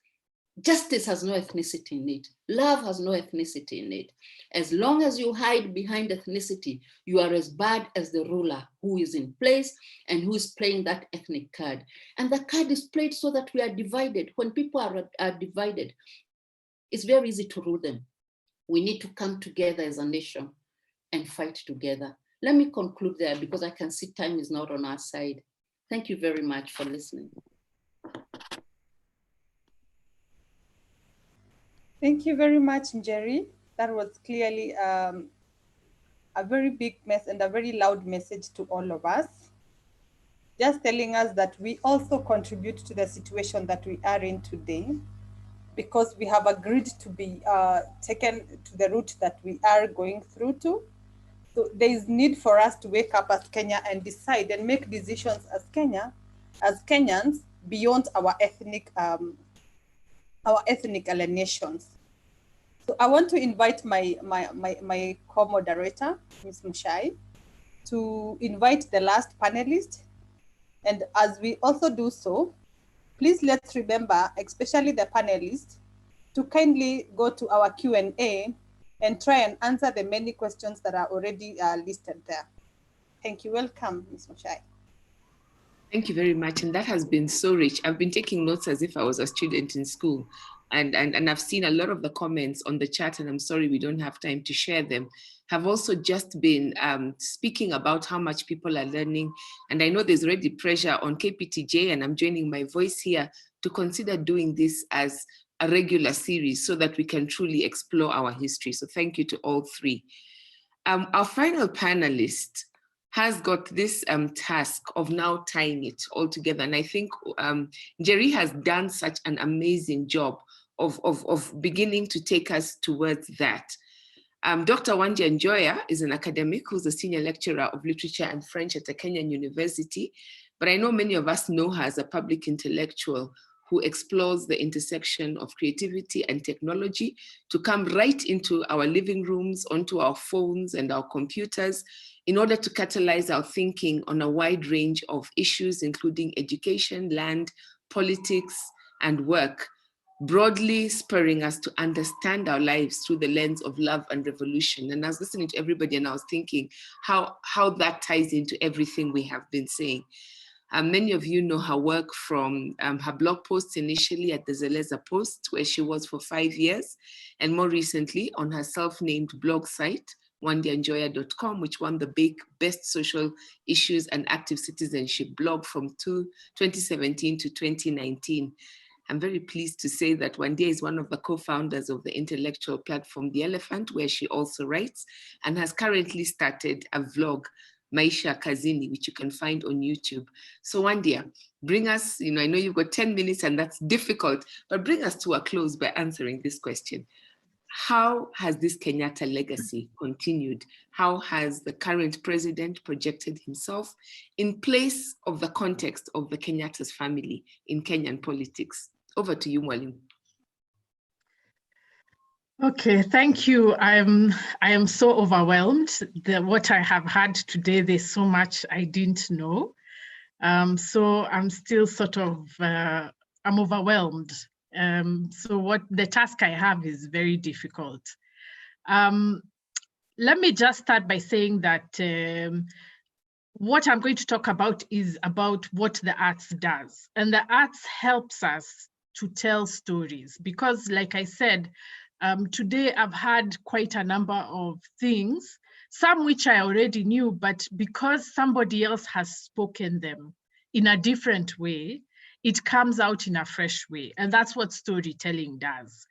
C: Justice has no ethnicity in it. Love has no ethnicity in it. As long as you hide behind ethnicity, you are as bad as the ruler who is in place and who is playing that ethnic card. And the card is played so that we are divided. When people are divided, it's very easy to rule them. We need to come together as a nation and fight together. Let me conclude there because I can see time is not on our side. Thank you very much for listening.
B: Thank you very much, Njeri. That was clearly a very big mess and a very loud message to all of us. Just telling us that we also contribute to the situation that we are in today because we have agreed to be taken to the route that we are going through to. So there is need for us to wake up as Kenya and decide and make decisions as Kenyans beyond our ethnic alienations. So I want to invite my co-moderator, Ms. Mushai, to invite the last panelist. And as we also do so, please let's remember, especially the panelists, to kindly go to our Q&A and try and answer the many questions that are already listed there. Thank you. Welcome, Ms. Mushai.
A: Thank you very much. And that has been so rich. I've been taking notes as if I was a student in school. And I've seen a lot of the comments on the chat, and I'm sorry we don't have time to share them, have also just been speaking about how much people are learning. And I know there's already pressure on KPTJ, and I'm joining my voice here to consider doing this as a regular series so that we can truly explore our history. So thank you to all three. Our final panelist has got this task of now tying it all together. And I think Jerry has done such an amazing job of beginning to take us towards that. Dr. Wandia Njoya is an academic who's a senior lecturer of literature and French at a Kenyan university, but I know many of us know her as a public intellectual who explores the intersection of creativity and technology to come right into our living rooms, onto our phones and our computers, in order to catalyze our thinking on a wide range of issues, including education, land, politics, and work, broadly spurring us to understand our lives through the lens of love and revolution. And I was listening to everybody and I was thinking how that ties into everything we have been saying. Many of you know her work from her blog posts initially at the Zeleza Post, where she was for 5 years, and more recently on her self-named blog site, wandianjoya.com, which won the big Best Social Issues and Active Citizenship blog from 2017 to 2019. I'm very pleased to say that Wandia is one of the co-founders of the intellectual platform The Elephant, where she also writes, and has currently started a vlog, Maisha Kazini, which you can find on YouTube. So Wandia, bring us, I know you've got 10 minutes and that's difficult, but bring us to a close by answering this question. How has this Kenyatta legacy continued? How has the current president projected himself in place of the context of the Kenyatta's family in Kenyan politics? Over to you, Mwalimu.
I: Okay, thank you. I am so overwhelmed. What I have had today, there's so much I didn't know. So I'm still sort of, I'm overwhelmed. So what the task I have is very difficult. Let me just start by saying that what I'm going to talk about is about what the arts does. And the arts helps us to tell stories because, like I said, today I've had quite a number of things, some which I already knew, but because somebody else has spoken them in a different way, it comes out in a fresh way. And that's what storytelling does.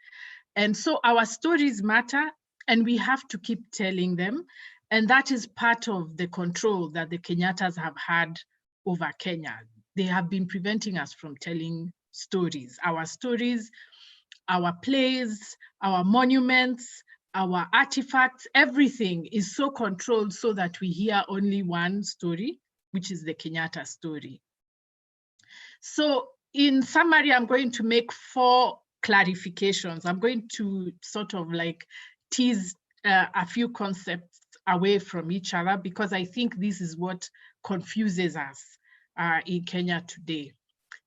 I: And so our stories matter and we have to keep telling them. And that is part of the control that the Kenyattas have had over Kenya. They have been preventing us from telling stories, our plays, our monuments, our artifacts, everything is so controlled so that we hear only one story, which is the Kenyatta story. So in summary, I'm going to make 4 clarifications. I'm going to sort of like tease a few concepts away from each other because I think this is what confuses us in Kenya today.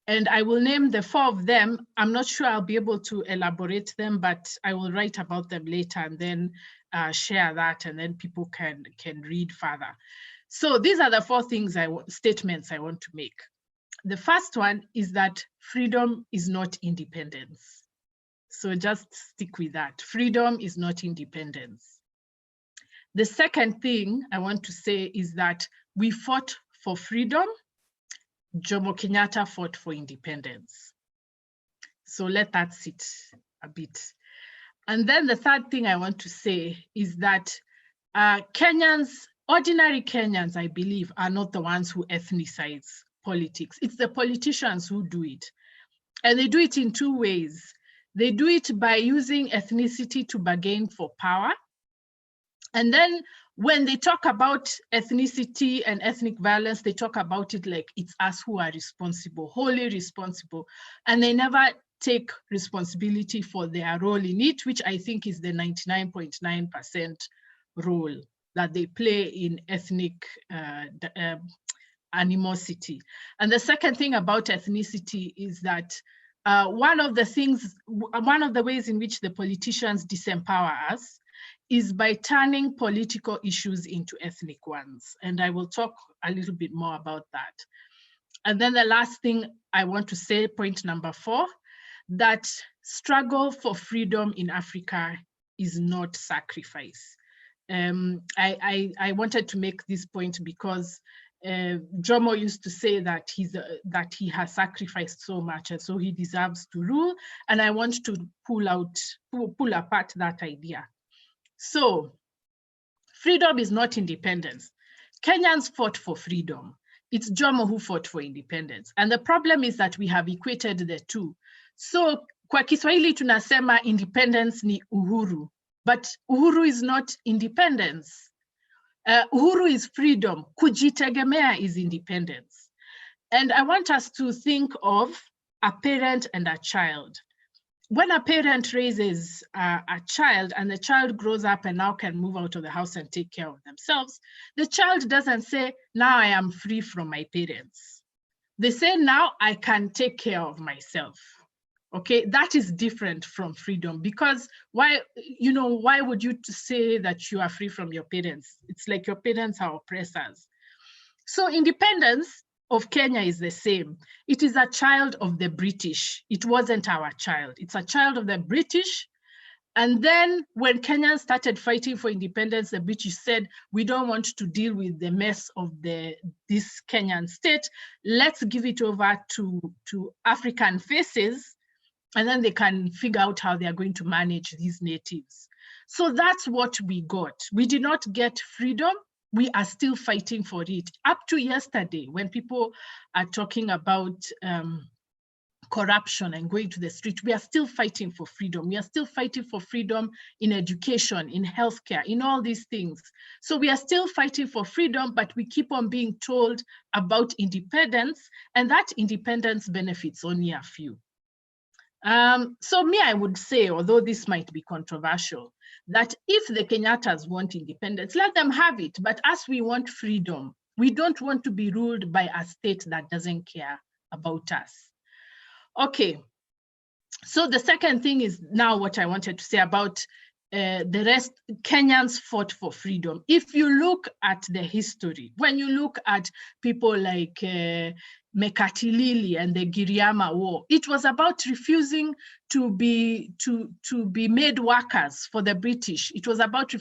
I: And I will name the 4 of them. I'm not sure I'll be able to elaborate them, but I will write about them later and then share that, and then people can read further. So these are the 4 statements I want to make. The first one is that freedom is not independence. So just stick with that. Freedom is not independence. The second thing I want to say is that we fought for freedom. Jomo Kenyatta fought for independence. So let that sit a bit. And then the third thing I want to say is that ordinary Kenyans, I believe, are not the ones who ethnicize politics. It's the politicians who do it. And they do it in 2 ways. They do it by using ethnicity to bargain for power. And then when they talk about ethnicity and ethnic violence, they talk about it like it's us who are responsible, wholly responsible. And they never take responsibility for their role in it, which I think is the 99.9% role that they play in ethnic animosity. And the second thing about ethnicity is that one of the ways in which the politicians disempower us is by turning political issues into ethnic ones. And I will talk a little bit more about that. And then the last thing I want to say, point number 4, that struggle for freedom in Africa is not sacrifice. I wanted to make this point because Jomo used to say that that he has sacrificed so much and so he deserves to rule. And I want to pull apart that idea. So freedom is not independence. Kenyans fought for freedom. It's Jomo who fought for independence. And the problem is that we have equated the two. So kwa Kiswahili tunasema independence ni Uhuru, but Uhuru is not independence. Uhuru is freedom. Kujitegemea is independence. And I want us to think of a parent and a child. When a parent raises a child and the child grows up and now can move out of the house and take care of themselves, the child doesn't say, now I am free from my parents. They say, now I can take care of myself. Okay, that is different from freedom, because why would you say that you are free from your parents? It's like your parents are oppressors. So independence of Kenya is the same. It is a child of the British. It wasn't our child. It's a child of the British. And then when Kenyans started fighting for independence, the British said, we don't want to deal with the mess of this Kenyan state. Let's give it over to African faces, and then they can figure out how they are going to manage these natives. So that's what we got. We did not get freedom. We are still fighting for it. Up to yesterday, when people are talking about corruption and going to the street, we are still fighting for freedom. We are still fighting for freedom in education, in healthcare, in all these things. So we are still fighting for freedom, but we keep on being told about independence, and that independence benefits only a few. So me, I would say, although this might be controversial, that if the Kenyattas want independence, let them have it. But as we want freedom, we don't want to be ruled by a state that doesn't care about us. Okay, so the second thing is now what I wanted to say about the rest. Kenyans fought for freedom. If you look at the history, when you look at people like Mekatilili and the Giriama War, it was about refusing to be made workers for the British. It was about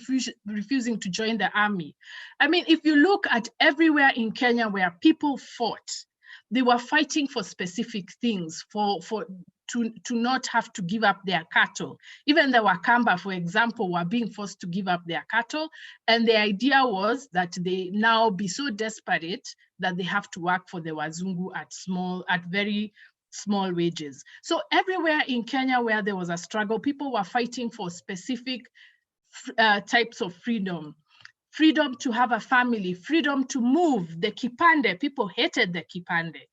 I: refusing to join the army. I mean, if you look at everywhere in Kenya where people fought, they were fighting for specific things, to not have to give up their cattle. Even the Wakamba, for example, were being forced to give up their cattle. And the idea was that they now be so desperate that they have to work for the Wazungu at very small wages. So everywhere in Kenya where there was a struggle, people were fighting for specific types of freedom. Freedom to have a family, freedom to move, the kipande, people hated the kipande.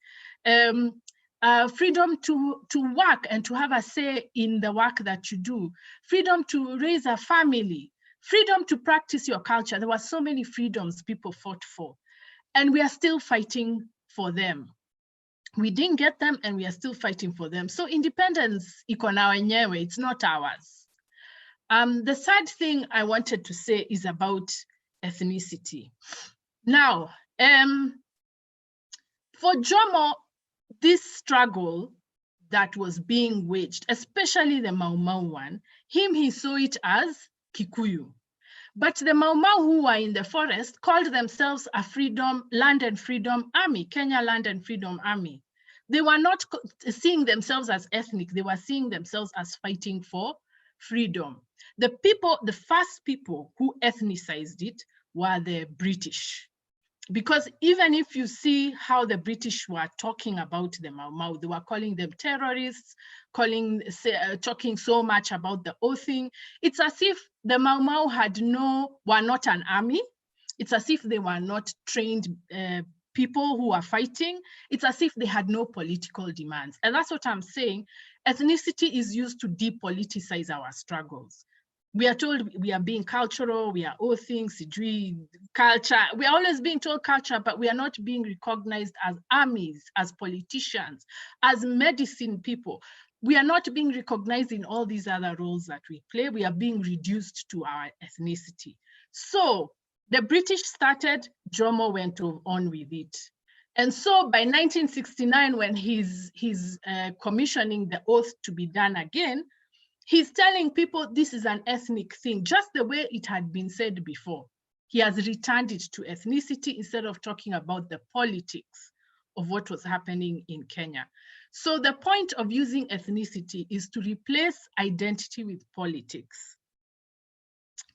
I: Freedom to work and to have a say in the work that you do, freedom to raise a family, freedom to practice your culture. There were so many freedoms people fought for, and we are still fighting for them. We didn't get them, and we are still fighting for them. So independence, iko na wenyewe, it's not ours. The third thing I wanted to say is about ethnicity. Now, for Jomo, this struggle that was being waged, especially the Mau Mau one, he saw it as Kikuyu. But the Mau Mau who were in the forest called themselves a Land and Freedom Army, Kenya Land and Freedom Army. They were not seeing themselves as ethnic, they were seeing themselves as fighting for freedom. The first people who ethnicized it were the British. Because even if you see how the British were talking about the Mau Mau, they were calling them terrorists, talking so much about the oathing. It's as if the Mau Mau were not an army. It's as if they were not trained people who are fighting. It's as if they had no political demands. And that's what I'm saying. Ethnicity is used to depoliticize our struggles. We are told we are being cultural, we are oathing, culture. We are always being told culture, but we are not being recognized as armies, as politicians, as medicine people. We are not being recognized in all these other roles that we play. We are being reduced to our ethnicity. So the British started, Jomo went on with it. And so by 1969, when he's commissioning the oath to be done again, He's telling people this is an ethnic thing, just the way it had been said before. He has returned it to ethnicity instead of talking about the politics of what was happening in Kenya. So the point of using ethnicity is to replace identity with politics.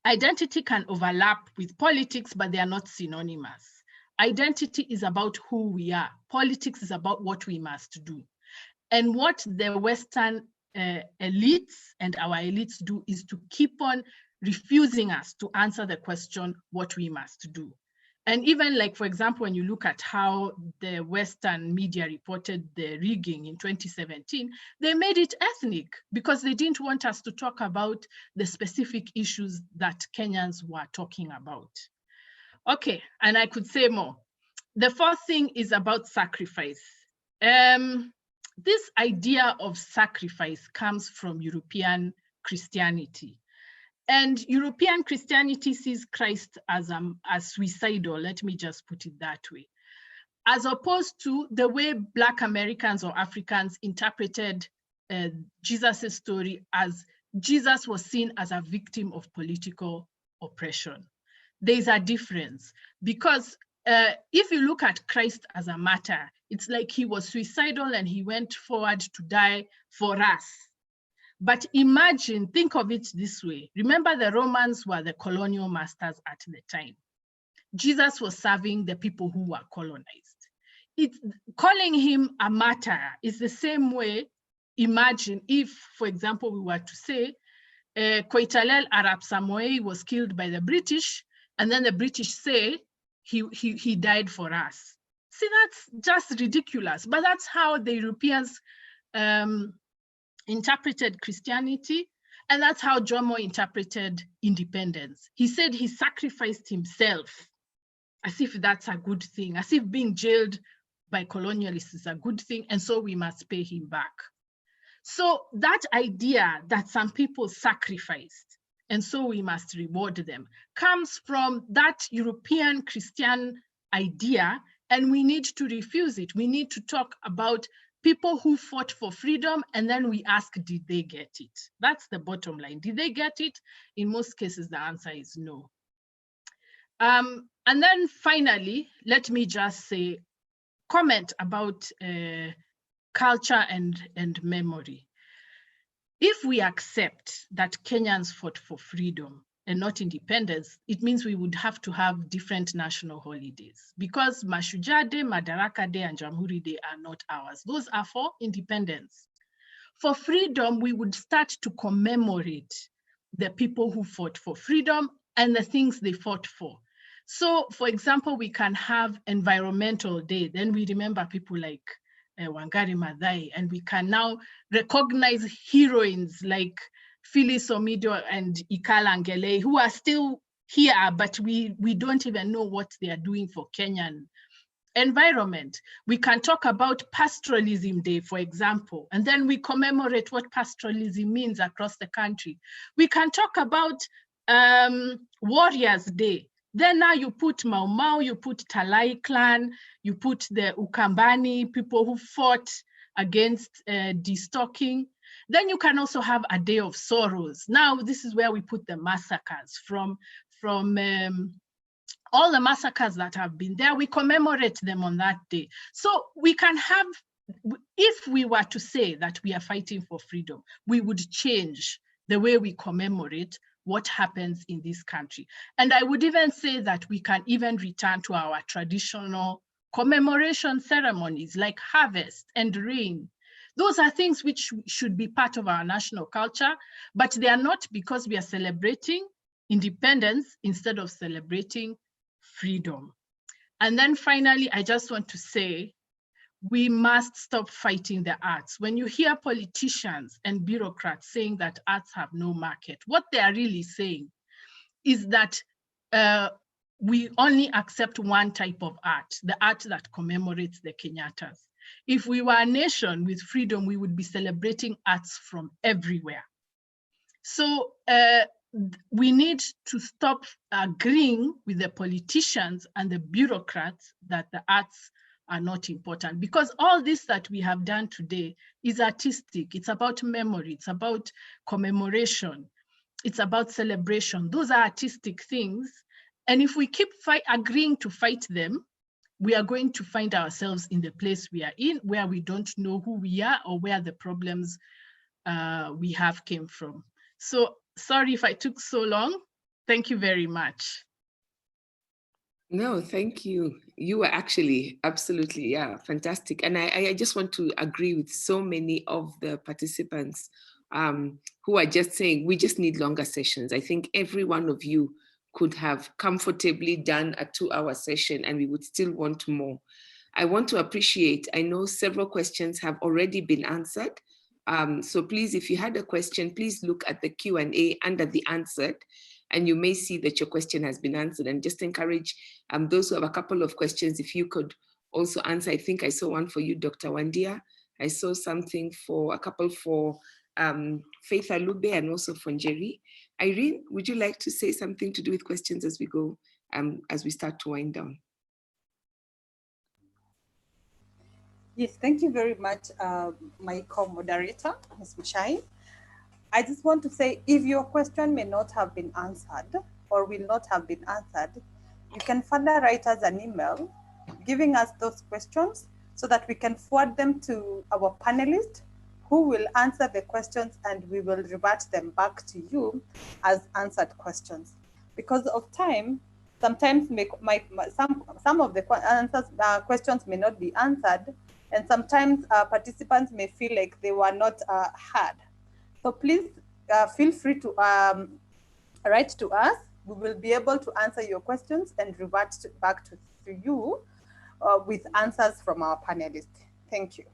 I: Identity can overlap with politics, but they are not synonymous. Identity is about who we are. Politics is about what we must do. And what the Western elites and our elites do is to keep on refusing us to answer the question, what we must do. And even like, for example, when you look at how the Western media reported the rigging in 2017, they made it ethnic because they didn't want us to talk about the specific issues that Kenyans were talking about. Okay, and I could say more. The fourth thing is about sacrifice. This idea of sacrifice comes from European Christianity. And European Christianity sees Christ as suicidal, let me just put it that way, as opposed to the way Black Americans or Africans interpreted Jesus' story as Jesus was seen as a victim of political oppression. There's a difference because if you look at Christ as a martyr, it's like he was suicidal and he went forward to die for us. But imagine, think of it this way. Remember, the Romans were the colonial masters at the time. Jesus was serving the people who were colonized. Calling him a martyr is the same way. Imagine if, for example, we were to say, Koitalel Arap Samoei was killed by the British, and then the British say he died for us. See, that's just ridiculous, but that's how the Europeans interpreted Christianity, and that's how Jomo interpreted independence. He said he sacrificed himself as if that's a good thing, as if being jailed by colonialists is a good thing, and so we must pay him back. So that idea that some people sacrificed, and so we must reward them, comes from that European Christian idea, and we need to refuse it. We need to talk about people who fought for freedom, and then we ask, did they get it? That's the bottom line. Did they get it? In most cases, the answer is no. And then finally, let me just say, comment about culture and memory. If we accept that Kenyans fought for freedom and not independence, it means we would have to have different national holidays because Mashujaa Day, Madaraka Day, and Jamhuri Day are not ours. Those are for independence. For freedom, we would start to commemorate the people who fought for freedom and the things they fought for. So, for example, we can have Environmental Day. Then we remember people like Wangari Maathai, and we can now recognize heroines like Phyllis Omido and Ikala Ngele, who are still here, but we don't even know what they are doing for Kenyan environment. We can talk about Pastoralism Day, for example, and then we commemorate what pastoralism means across the country. We can talk about Warriors Day. Then now you put Mau Mau, you put Talai clan, you put the Ukambani, people who fought against destocking. Then you can also have a day of sorrows. Now this is where we put the massacres from all the massacres that have been there. We commemorate them on that day. So we can have, if we were to say that we are fighting for freedom, we would change the way we commemorate what happens in this country. And I would even say that we can even return to our traditional commemoration ceremonies like harvest and rain. Those are things which should be part of our national culture, but they are not because we are celebrating independence instead of celebrating freedom. And then finally, I just want to say, we must stop fighting the arts. When you hear politicians and bureaucrats saying that arts have no market, what they are really saying is that we only accept one type of art, the art that commemorates the Kenyattas. If we were a nation with freedom, we would be celebrating arts from everywhere. So we need to stop agreeing with the politicians and the bureaucrats that the arts are not important, because all this that we have done today is artistic. It's about memory, it's about commemoration, it's about celebration. Those are artistic things. And if we keep agreeing to fight them, we are going to find ourselves in the place we are in, where we don't know who we are or where the problems we have came from. So sorry if I took so long. Thank you very much.
A: No, thank you. You were actually absolutely, yeah, fantastic. And I just want to agree with so many of the participants who are just saying, we just need longer sessions. I think every one of you could have comfortably done a 2-hour session and we would still want more. I want to appreciate, I know several questions have already been answered. So please, if you had a question, please look at the Q&A under the answered, and you may see that your question has been answered. And just encourage those who have a couple of questions, if you could also answer. I think I saw one for you, Dr. Wandia. I saw something for a couple for Faith Alube and also for Njeri. Irene, would you like to say something to do with questions as we go, as we start to wind down?
B: Yes, thank you very much, my co-moderator, Ms. Muchai. I just want to say, if your question may not have been answered or will not have been answered, you can further write us an email giving us those questions so that we can forward them to our panelists who will answer the questions, and we will revert them back to you as answered questions. Because of time, sometimes some of the questions may not be answered, and sometimes participants may feel like they were not heard. So please feel free to write to us. We will be able to answer your questions and revert back to you with answers from our panelists. Thank you.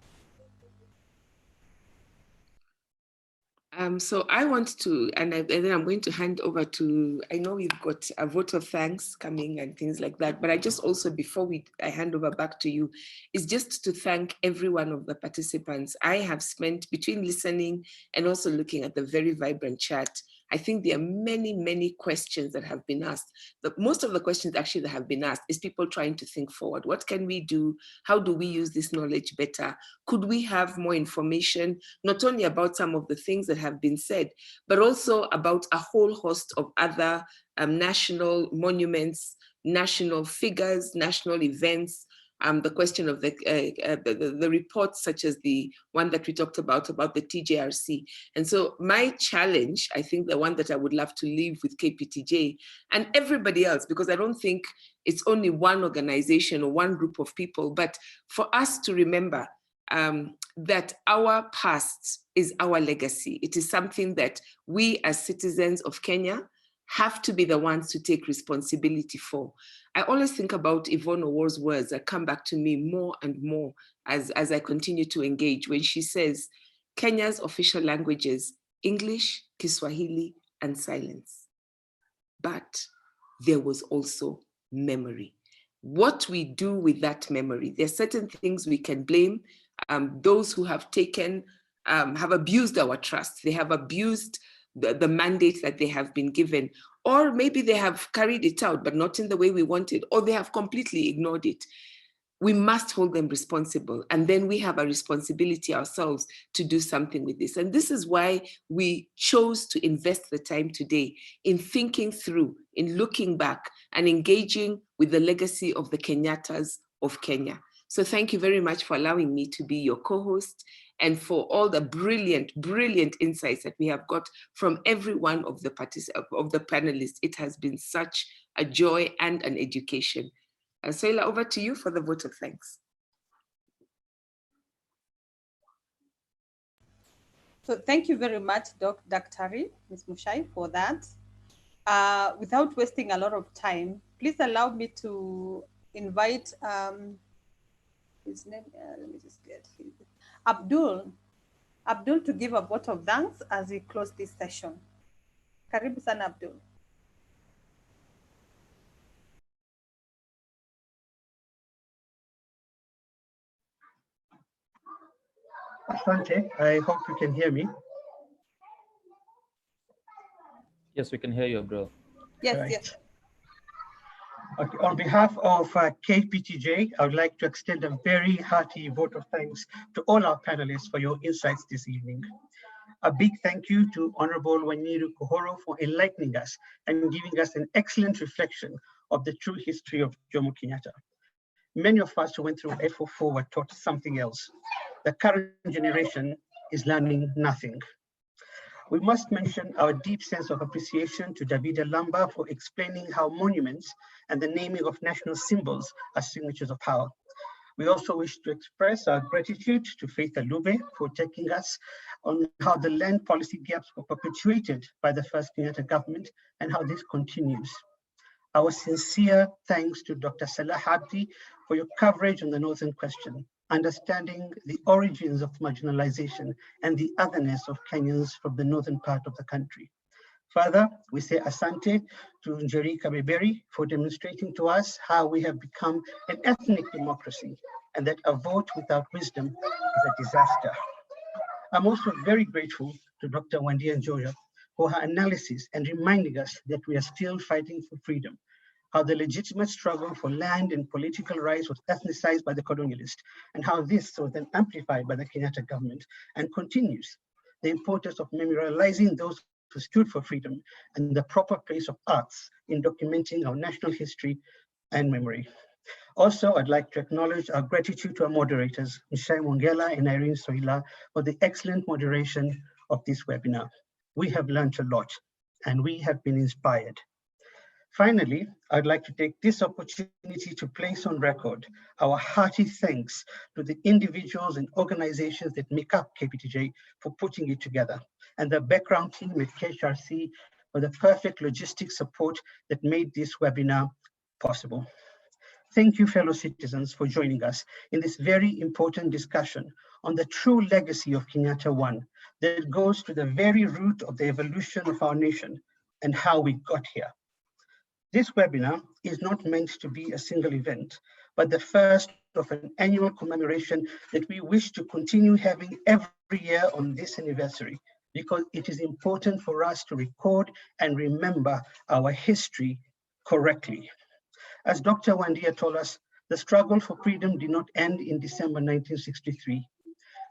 A: So I want to, and then I'm going to hand over to, I know we've got a vote of thanks coming and things like that, but I just also, before I hand over back to you, is just to thank every one of the participants. I have spent, between listening and also looking at the very vibrant chat, I think there are many, many questions that have been asked. Most of the questions actually that have been asked is people trying to think forward. What can we do? How do we use this knowledge better? Could we have more information, not only about some of the things that have been said, but also about a whole host of other national monuments, national figures, national events, the question of the reports such as the one that we talked about the TJRC. And so my challenge, I think the one that I would love to leave with KPTJ and everybody else, because I don't think it's only one organization or one group of people, but for us to remember that our past is our legacy. It is something that we as citizens of Kenya have to be the ones to take responsibility for. I always think about Yvonne Owor's words that come back to me more and more as I continue to engage, when she says, Kenya's official languages, English, Kiswahili, and silence. But there was also memory. What we do with that memory, there are certain things we can blame. Those who have taken, have abused our trust. They have abused the mandate that they have been given, or maybe they have carried it out, but not in the way we wanted, or they have completely ignored it. We must hold them responsible. And then we have a responsibility ourselves to do something with this. And this is why we chose to invest the time today in thinking through, in looking back and engaging with the legacy of the Kenyattas of Kenya. So thank you very much for allowing me to be your co-host and for all the brilliant, brilliant insights that we have got from every one of the panelists. It has been such a joy and an education. Soila, over to you for the vote of thanks.
B: So thank you very much, Dr. Ms. Muchai, for that. Without wasting a lot of time, please allow me to invite his name, let me just get his, Abdul to give a vote of thanks as we close this session. Karibu sana, Abdul.
J: Asante, I hope you can hear me.
K: Yes, we can hear you, bro.
B: Yes,
J: Right.
B: yes.
J: Okay, on behalf of KPTJ, I would like to extend a very hearty vote of thanks to all our panelists for your insights this evening. A big thank you to Honorable Wanjiru Uhuru for enlightening us and giving us an excellent reflection of the true history of Jomo Kenyatta. Many of us who went through F04 were taught something else. The current generation is learning nothing. We must mention our deep sense of appreciation to Davida Lamba for explaining how monuments and the naming of national symbols are signatures of power. We also wish to express our gratitude to Faith Alube for taking us on how the land policy gaps were perpetuated by the first Kenyatta government and how this continues. Our sincere thanks to Dr. Salah Abdi for your coverage on the Northern Question, understanding the origins of marginalization and the otherness of Kenyans from the northern part of the country. Further, we say asante to Njeri Kabeberi for demonstrating to us how we have become an ethnic democracy and that a vote without wisdom is a disaster. I'm also very grateful to Dr. Wandia Njoya for her analysis and reminding us that we are still fighting for freedom, how the legitimate struggle for land and political rights was ethnicized by the colonialists, and how this was then amplified by the Kenyatta government and continues. The importance of memorializing those who stood for freedom and the proper place of arts in documenting our national history and memory. Also, I'd like to acknowledge our gratitude to our moderators, Mishai Mongela and Irene Soila, for the excellent moderation of this webinar. We have learned a lot and we have been inspired. Finally, I'd like to take this opportunity to place on record our hearty thanks to the individuals and organizations that make up KPTJ for putting it together, and the background team at KHRC for the perfect logistic support that made this webinar possible. Thank you, fellow citizens, for joining us in this very important discussion on the true legacy of Kenyatta 1 that goes to the very root of the evolution of our nation and how we got here. This webinar is not meant to be a single event, but the first of an annual commemoration that we wish to continue having every year on this anniversary, because it is important for us to record and remember our history correctly. As Dr. Wandia told us, the struggle for freedom did not end in December 1963.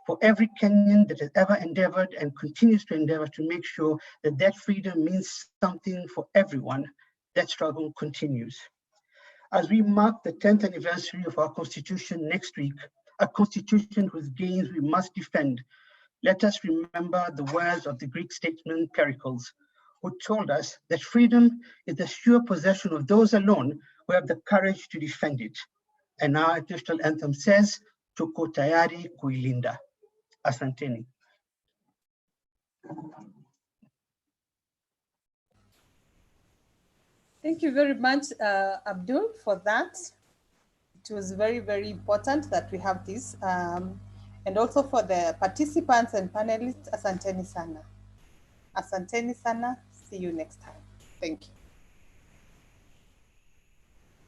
J: For every Kenyan that has ever endeavored and continues to endeavor to make sure that that freedom means something for everyone, that struggle continues. As we mark the 10th anniversary of our constitution next week, a constitution whose gains we must defend, let us remember the words of the Greek statesman Pericles, who told us that freedom is the sure possession of those alone who have the courage to defend it. And our national anthem says, tuko tayari kuilinda. Asanteni.
B: Thank you very much, Abdul, for that. It was very, very important that we have this. And also for the participants and panelists, asanteni sana. Asanteni sana. See you next time. Thank you.